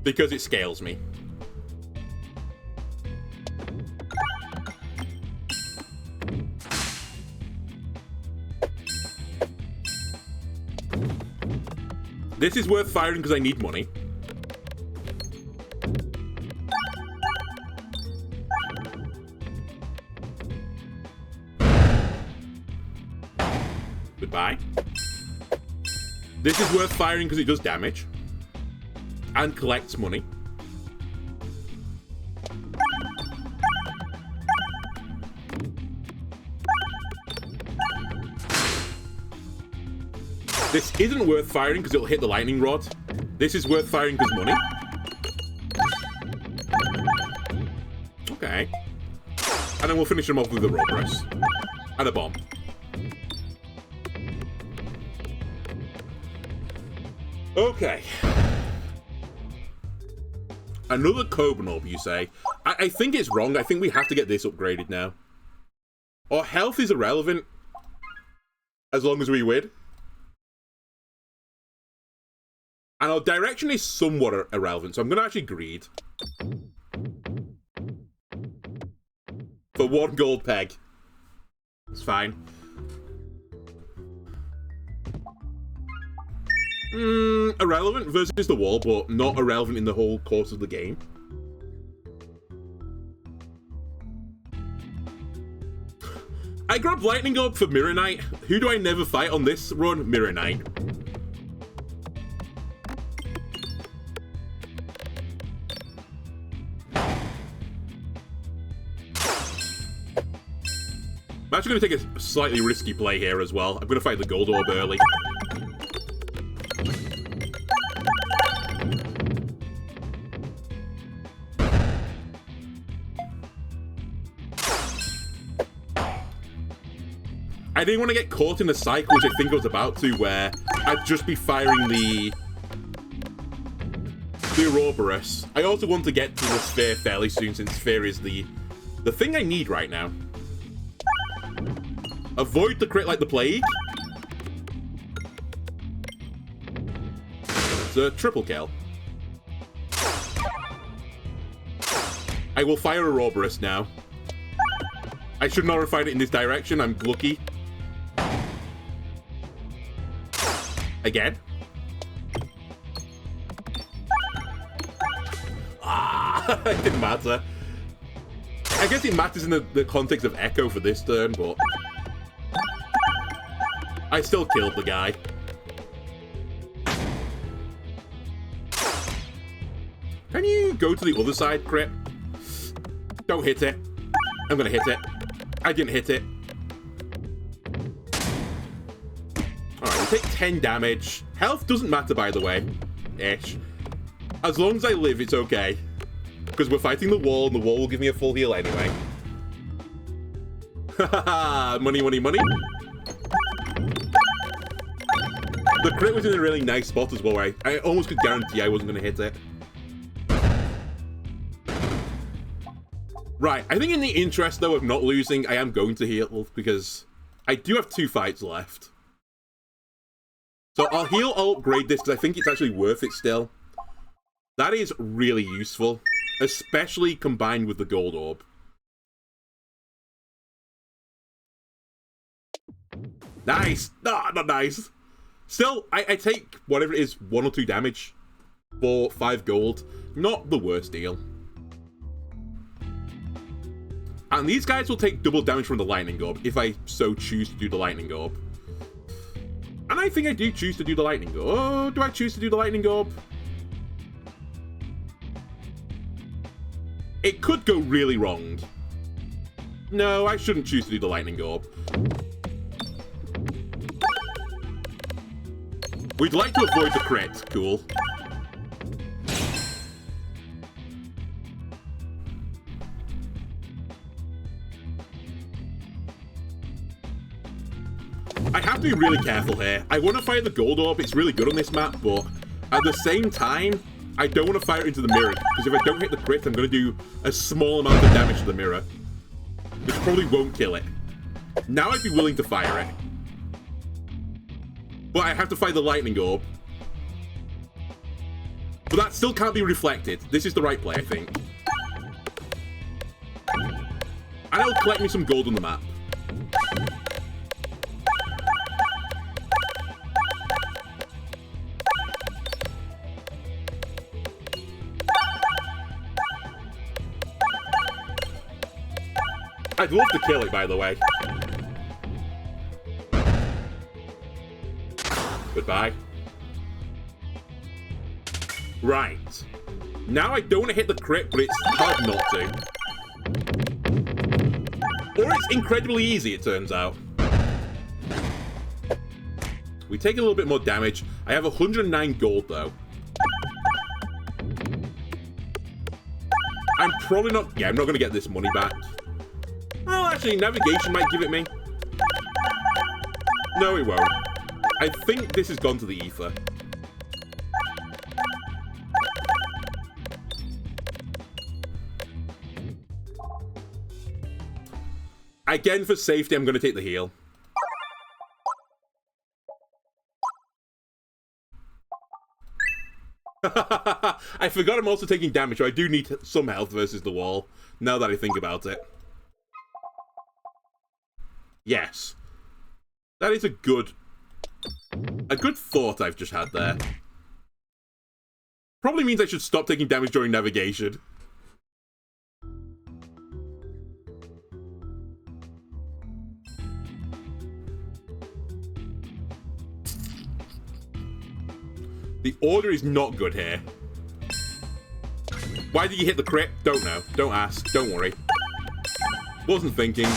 Because it scales me. This is worth firing because I need money. Goodbye. This is worth firing because it does damage. And collects money. This isn't worth firing because it'll hit the lightning rod. This is worth firing because money. Okay. And then we'll finish them off with a roll press. And a bomb. Okay. Another Coban orb, you say? I think it's wrong. I think we have to get this upgraded now. Our health is irrelevant. As long as we win. And our direction is somewhat irrelevant, so I'm going to actually greed. For 1 gold peg. It's fine. Irrelevant versus the wall, but not irrelevant in the whole course of the game. I grabbed Lightning Orb for Mirror Knight. Who do I never fight on this run? Mirror Knight. I'm actually going to take a slightly risky play here as well. I'm going to fight the Gold Orb early. I didn't want to get caught in a cycle, which I think I was about to, where I'd just be firing the Ouroboros. I also want to get to the Sphere fairly soon, since Sphere is the thing I need right now. Avoid the crit like the plague. a triple kill. I will fire a Ouroboros now. I should not have fired it in this direction. I'm lucky. Again. Ah, it didn't matter. I guess it matters in the context of Echo for this turn, but I still killed the guy. Can you go to the other side, Crit? Don't hit it. I'm gonna hit it. I didn't hit it. Alright, we take 10 damage. Health doesn't matter, by the way. Ish. As long as I live, it's okay. Because we're fighting the wall, and the wall will give me a full heal anyway. Haha, money, money, money. The crit was in a really nice spot as well. I almost could guarantee I wasn't going to hit it. Right, I think in the interest, though, of not losing, I am going to heal, because I do have 2 fights left. So I'll heal, I'll upgrade this, because I think it's actually worth it still. That is really useful, especially combined with the gold orb. Nice! No, not nice. Still, I take whatever it is, 1 or 2 damage for 5 gold. Not the worst deal. And these guys will take double damage from the lightning orb, if I so choose to do the lightning orb. And I think I do choose to do the lightning orb. Oh, do I choose to do the lightning orb? It could go really wrong. No, I shouldn't choose to do the lightning orb. We'd like to avoid the crit. Cool. I have to be really careful here. I want to fire the gold orb. It's really good on this map, but at the same time, I don't want to fire it into the mirror, because if I don't hit the crit, I'm going to do a small amount of damage to the mirror, which probably won't kill it. Now I'd be willing to fire it. But I have to fire the lightning orb. But that still can't be reflected. This is the right play, I think. And it'll collect me some gold on the map. I'd love to kill it, by the way. Goodbye. Right. Now I don't want to hit the crit, but it's hard not to. Or it's incredibly easy, it turns out. We take a little bit more damage. I have 109 gold, though. I'm probably not... Yeah, I'm not going to get this money back. Well, actually, navigation might give it me. No, it won't. I think this has gone to the ether. Again, for safety, I'm going to take the heal. I forgot I'm also taking damage, so I do need some health versus the wall, now that I think about it. Yes. That is a good thought I've just had there. Probably means I should stop taking damage during navigation. The order is not good here. Why did you hit the crit? Don't know. Don't ask. Don't worry. Wasn't thinking.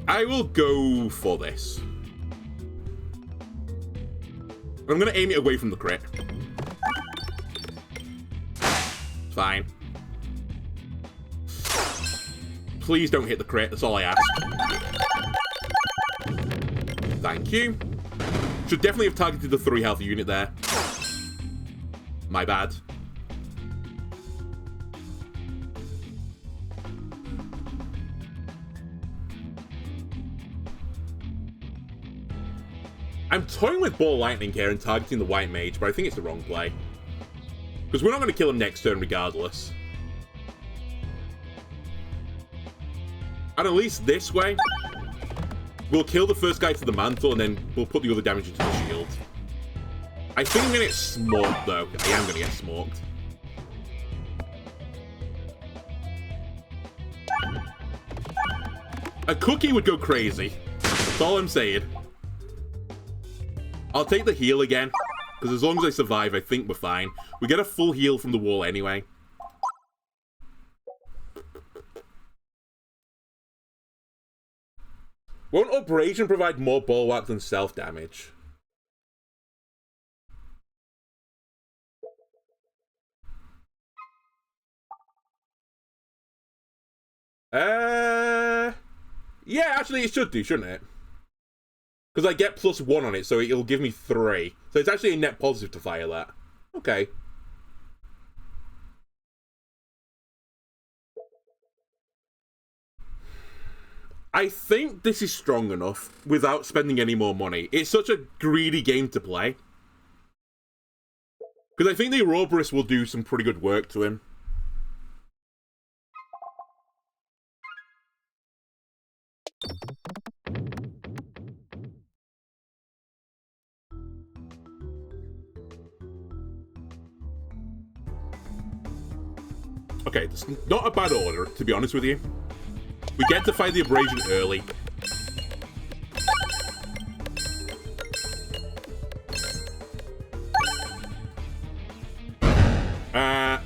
I will go for this. I'm going to aim it away from the crit. Fine. Please don't hit the crit. That's all I ask. Thank you. Should definitely have targeted the 3 health unit there. My bad. I'm toying with Ball Lightning here and targeting the White Mage, but I think it's the wrong play. Because we're not going to kill him next turn regardless. And at least this way, we'll kill the first guy to the mantle, and then we'll put the other damage into the shield. I think I'm going to get smoked, though. I am going to get smoked. A cookie would go crazy. That's all I'm saying. I'll take the heal again, because as long as I survive, I think we're fine. We get a full heal from the wall anyway. Won't Abrasion provide more bulwark than self-damage? Yeah, actually it should do, shouldn't it? Because I get +1 on it, so it'll give me 3. So it's actually a net positive to fire that. Okay. I think this is strong enough without spending any more money. It's such a greedy game to play. Because I think the Ouroboros will do some pretty good work to him. Okay, it's not a bad order, to be honest with you. We get to fight the Abrasion early.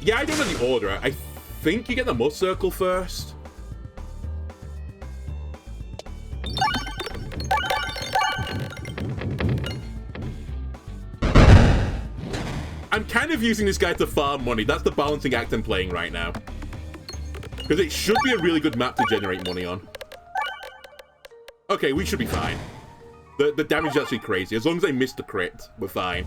Yeah, I don't know the order. I think you get the Mud Circle first. I'm kind of using this guy to farm money. That's the balancing act I'm playing right now. Because it should be a really good map to generate money on. Okay, we should be fine. The damage is actually crazy. As long as I miss the crit, we're fine.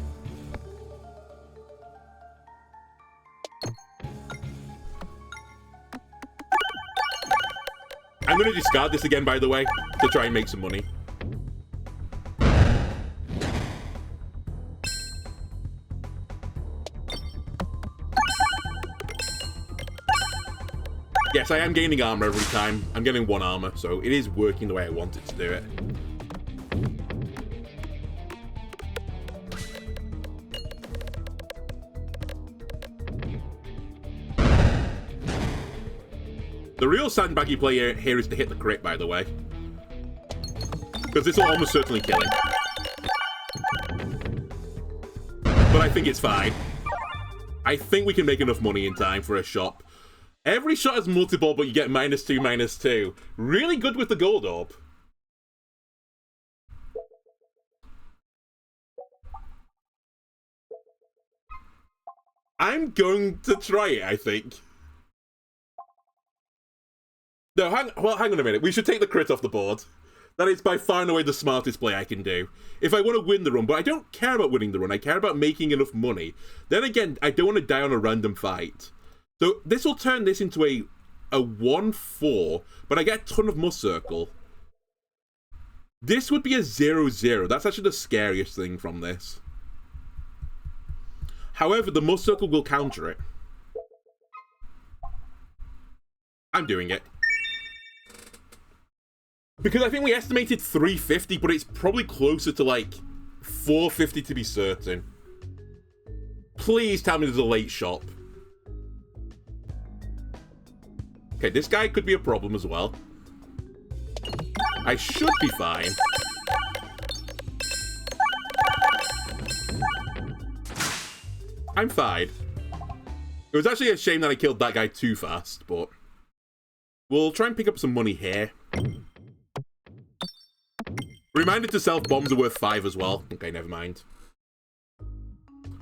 I'm going to discard this again, by the way, to try and make some money. Yes, I am gaining armor every time. I'm getting 1 armor, so it is working the way I want it to do it. The real sandbaggy play here is to hit the crit, by the way. Because this will almost certainly kill him. But I think it's fine. I think we can make enough money in time for a shop. Every shot has multiple, but you get -2, -2. Really good with the gold orb. I'm going to try it, I think. No, hang on a minute. We should take the crit off the board. That is by far and away the smartest play I can do. If I want to win the run, but I don't care about winning the run. I care about making enough money. Then again, I don't want to die on a random fight. So this will turn this into a 1-4, but I get a ton of Mud Circle. This would be a 0-0. That's actually the scariest thing from this. However, the Mud Circle will counter it. I'm doing it. Because I think we estimated 350, but it's probably closer to like 450 to be certain. Please tell me there's a late shop. Okay, this guy could be a problem as well. I should be fine. I'm fine. It was actually a shame that I killed that guy too fast, but we'll try and pick up some money here. Reminder to self, bombs are worth 5 as well. Okay, never mind.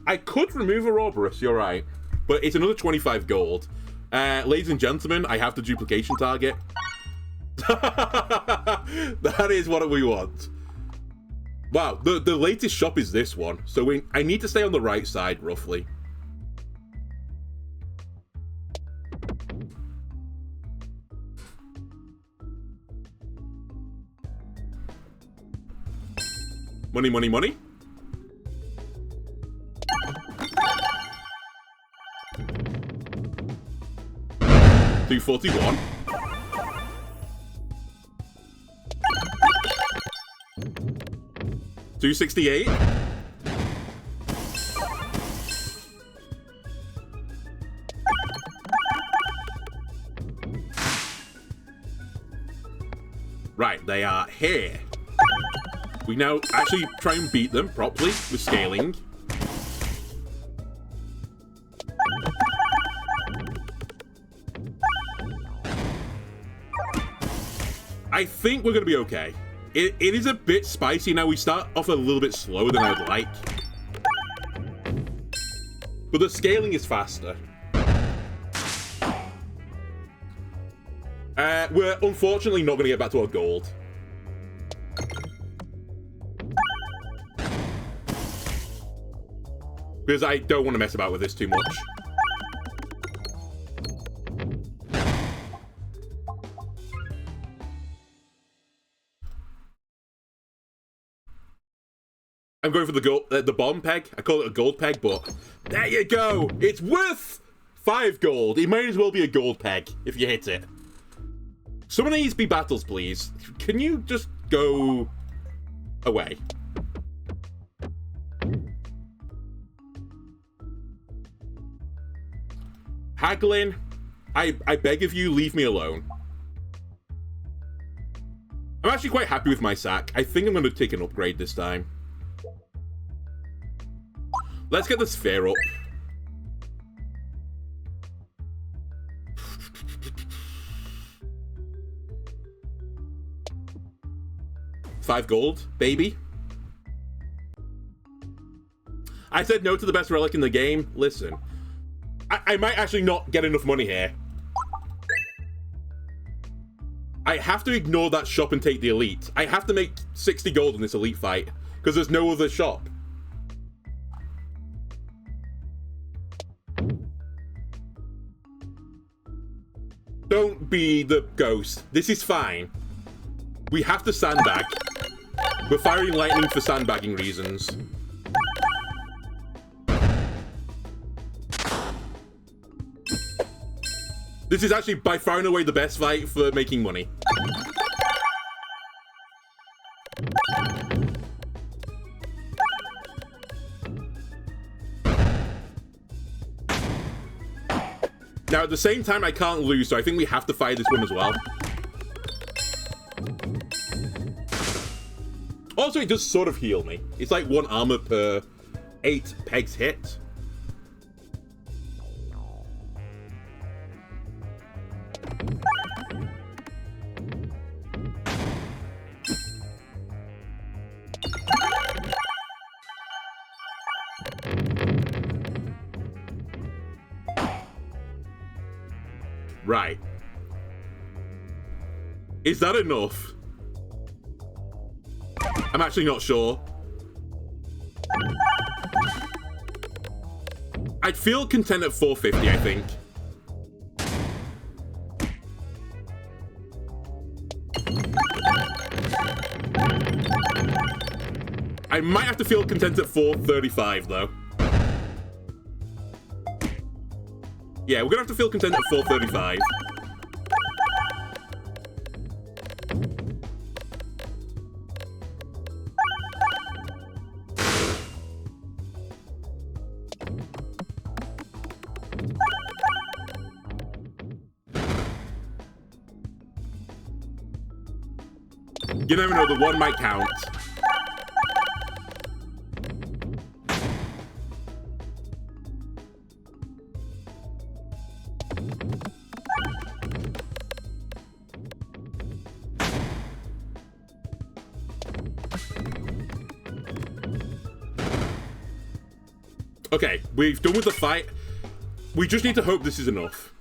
I could remove Ouroboros, you're right. But it's another 25 gold. Ladies and gentlemen, I have the duplication target. That is what we want. Wow, the latest shop is this one. So I need to stay on the right side, roughly. Money, money, money. $241. $268. Right, they are here. We now actually try and beat them properly with scaling. I think we're going to be okay. It is a bit spicy now. We start off a little bit slower than I would like. But the scaling is faster. We're unfortunately not going to get back to our gold. Because I don't want to mess about with this too much. I'm going for the gold, the bomb peg. I call it a gold peg, but there you go. It's worth 5 gold. It might as well be a gold peg if you hit it. Some of these be battles, please. Can you just go away? Peglin, I beg of you, leave me alone. I'm actually quite happy with my sack. I think I'm going to take an upgrade this time. Let's get the sphere up. $5 gold, baby. I said no to the best relic in the game. Listen, I might actually not get enough money here. I have to ignore that shop and take the elite. I have to make 60 gold in this elite fight because there's no other shop. Don't be the ghost. This is fine. We have to sandbag. We're firing lightning for sandbagging reasons. This is actually by far and away the best fight for making money. Now, at the same time, I can't lose, so I think we have to fire this one as well. Also, it does sort of heal me. It's like 1 armor per 8 pegs hit. Right. Is that enough? I'm actually not sure. I'd feel content at 450, I think. I might have to feel content at 435, though. Yeah, we're gonna have to feel content at 435. You never know, the one might count. Okay, we've done with the fight. We just need to hope this is enough.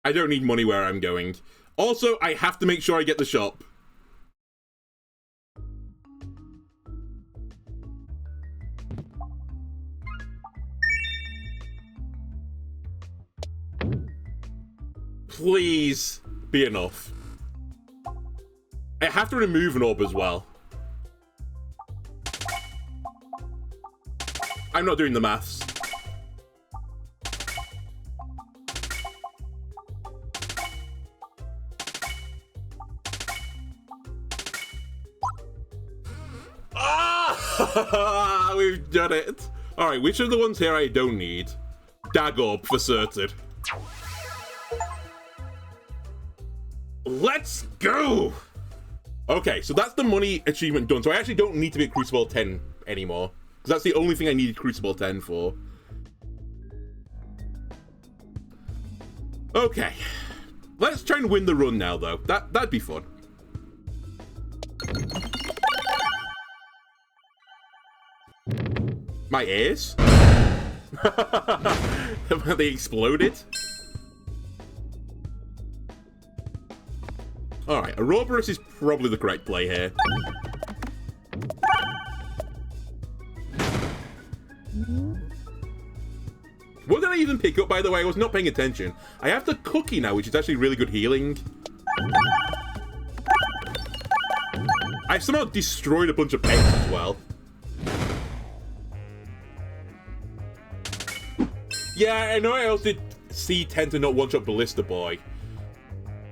I don't need money where I'm going. Also, I have to make sure I get the shop. please be enough. I have to remove an orb as well. I'm not doing the maths. Ah! We've done it. Alright, which of the ones here I don't need? Dag Orb for certain. Let's go! Okay, so that's the money achievement done. So I actually don't need to be at Crucible 10 anymore. Because that's the only thing I needed Crucible 10 for. Okay. Let's try and win the run now, though. That'd be fun. My ears? They exploded? Alright, Ouroboros is probably the correct play here. What did I even pick up, by the way? I was not paying attention. I have the cookie now, which is actually really good healing. I've somehow destroyed a bunch of pets as well. Yeah, I know I also did C10 to not one-shot Ballista Boy.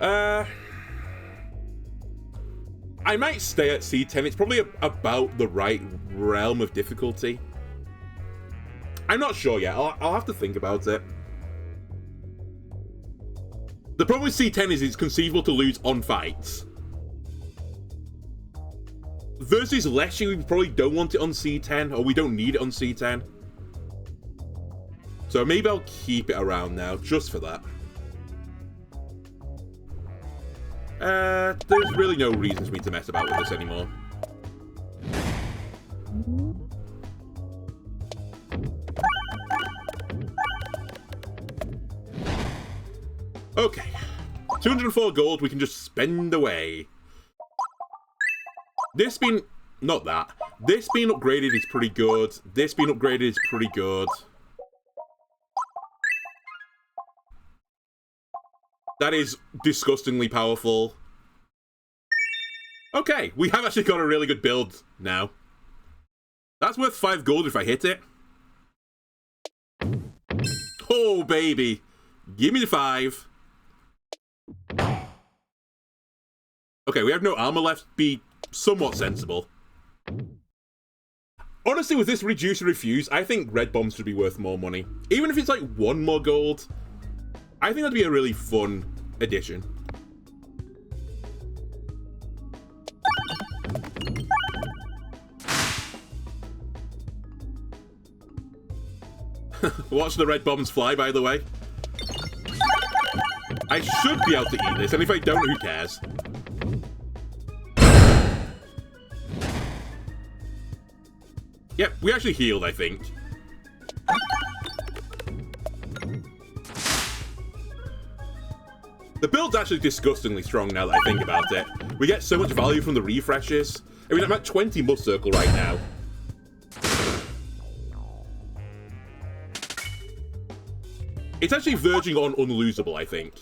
I might stay at C10. It's probably about the right realm of difficulty. I'm not sure yet. I'll have to think about it. The problem with C10 is it's conceivable to lose on fights. Versus Leshy, we probably don't want it on C10, or we don't need it on C10. So maybe I'll keep it around now, just for that. There's really no reason for me to mess about with this anymore. Okay. 204 gold we can just spend away. This being... not that. This being upgraded is pretty good. This being upgraded is pretty good. That is disgustingly powerful. Okay, we have actually got a really good build now. That's worth 5 gold if I hit it. Oh, baby. Give me the 5. Okay, we have no armor left. Be somewhat sensible. Honestly, with this reduce or refuse, I think red bombs should be worth more money. Even if it's like 1 more gold. I think that'd be a really fun addition. Watch the red bombs fly, by the way. I should be able to eat this, and if I don't, who cares? Yep, we actually healed, I think. The build's actually disgustingly strong now that I think about it. We get so much value from the refreshes. I mean, I'm at 20 must circle right now. It's actually verging on unlosable, I think.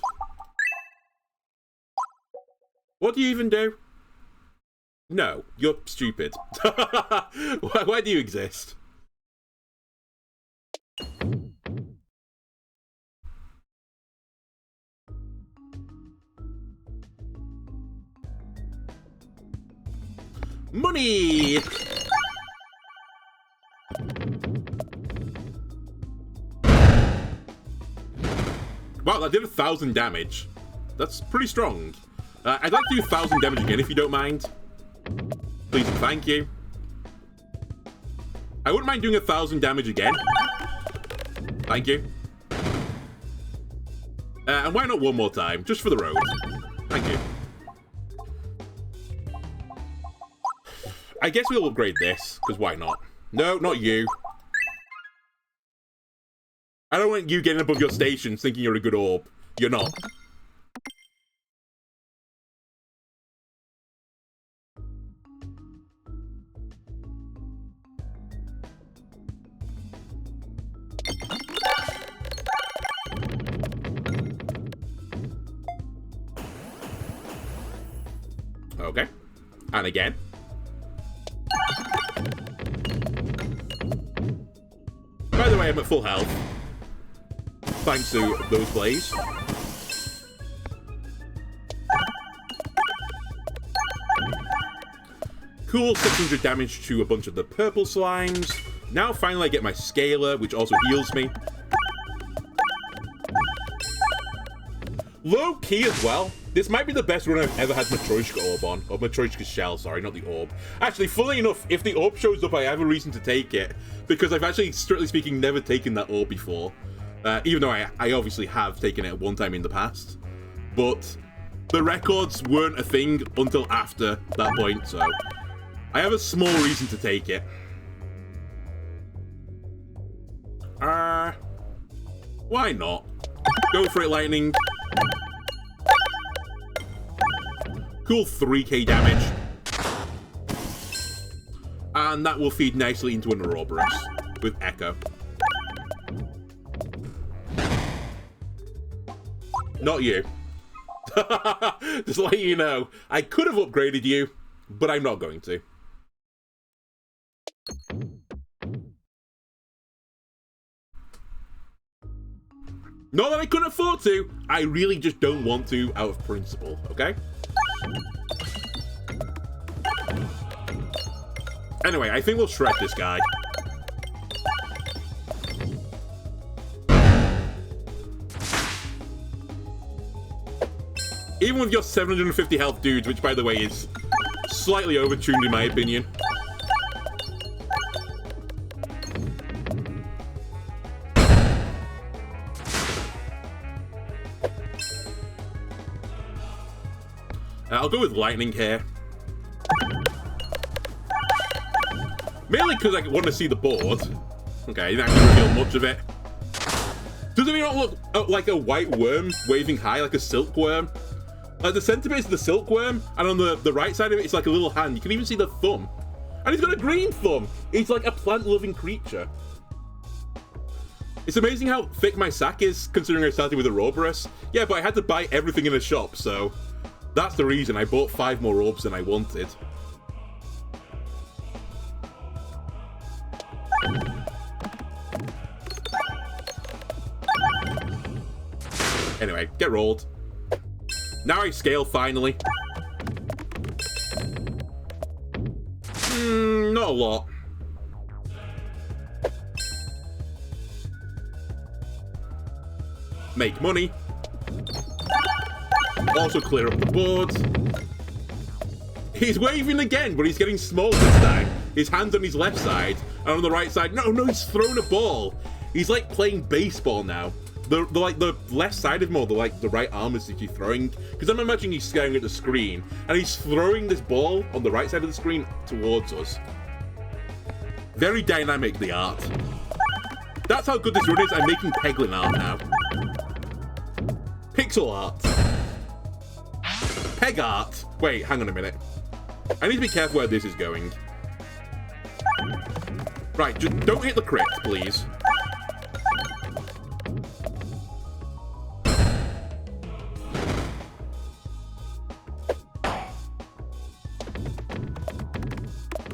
What do you even do? No, you're stupid. Why do you exist? Money! Wow, that did 1,000 damage. That's pretty strong. I'd like to do 1,000 damage again, if you don't mind. Please and thank you. I wouldn't mind doing 1,000 damage again. Thank you. And why not one more time? Just for the road. Thank you. I guess we'll upgrade this, because why not? No, not you. I don't want you getting above your stations thinking you're a good orb. You're not. Okay. And again. By the way, I'm at full health. Thanks to those plays. Cool, 600 damage to a bunch of the purple slimes. Now finally I get my scaler, which also heals me. Low key as well. This might be the best run I've ever had Matryoshka orb on. Or Matryoshka shell, sorry, not the orb. Actually, funnily enough, if the orb shows up, I have a reason to take it. Because I've actually, strictly speaking, never taken that orb before. Even though I obviously have taken it at one time in the past. But the records weren't a thing until after that point, so I have a small reason to take it. Why not? Go for it, lightning. Cool, 3k damage. And that will feed nicely into an Ouroboros with Echo. Not you. Just let you know, I could have upgraded you, but I'm not going to. Not that I couldn't afford to, I really just don't want to out of principle, okay? Anyway, I think we'll shred this guy. Even with your 750 health dudes, which by the way is slightly overtuned in my opinion. I'll go with lightning here. Mainly because I want to see the board. Okay, you didn't actually reveal much of it. Doesn't it not look like a white worm waving high, like a silkworm? Like the center bit is the silkworm, and on the right side of it, it's like a little hand. You can even see the thumb. And he's got a green thumb! He's like a plant-loving creature. It's amazing how thick my sack is, considering I started with a Ouroboros. Yeah, but I had to buy everything in a shop, so that's the reason I bought 5 more orbs than I wanted. Anyway, get rolled. Now I scale finally. Not a lot. Make money. Also clear up the board. He's waving again, but he's getting small this time. His hand's on his left side, and on the right side, no, he's thrown a ball. He's like playing baseball now. The left side of him, or the right arm is actually throwing, because I'm imagining he's staring at the screen, and he's throwing this ball on the right side of the screen towards us. Very dynamic, the art. That's how good this run is. I'm making Peglin art now. Pixel art. Peg art. Wait, hang on a minute. I need to be careful where this is going. Right, just don't hit the crypt, please.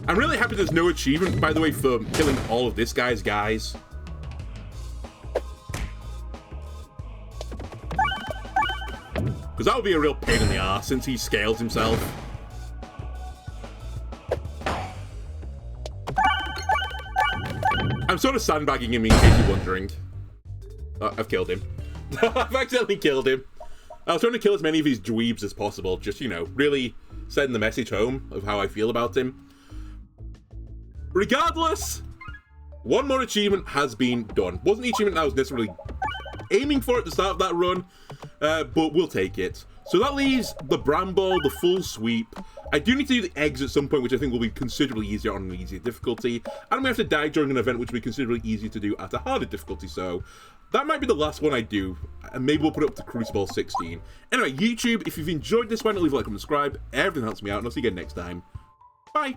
I'm really happy there's no achievement, by the way, for killing all of this guy's guys. Because that would be a real pain in the arse since he scales himself. I'm sort of sandbagging him in case you're wondering. I've killed him. I've accidentally killed him. I was trying to kill as many of his dweebs as possible, just, you know, really sending the message home of how I feel about him. Regardless, one more achievement has been done. Wasn't the achievement I was necessarily aiming for at the start of that run, but we'll take it. So that leaves the Bramble, the full sweep. I do need to do the eggs at some point, which I think will be considerably easier on an easier difficulty. And I'm going to have to die during an event, which will be considerably easier to do at a harder difficulty. So that might be the last one I do, and maybe we'll put it up to Crucible 16. Anyway, YouTube, if you've enjoyed this one, leave a like and subscribe. Everything helps me out, and I'll see you again next time. Bye!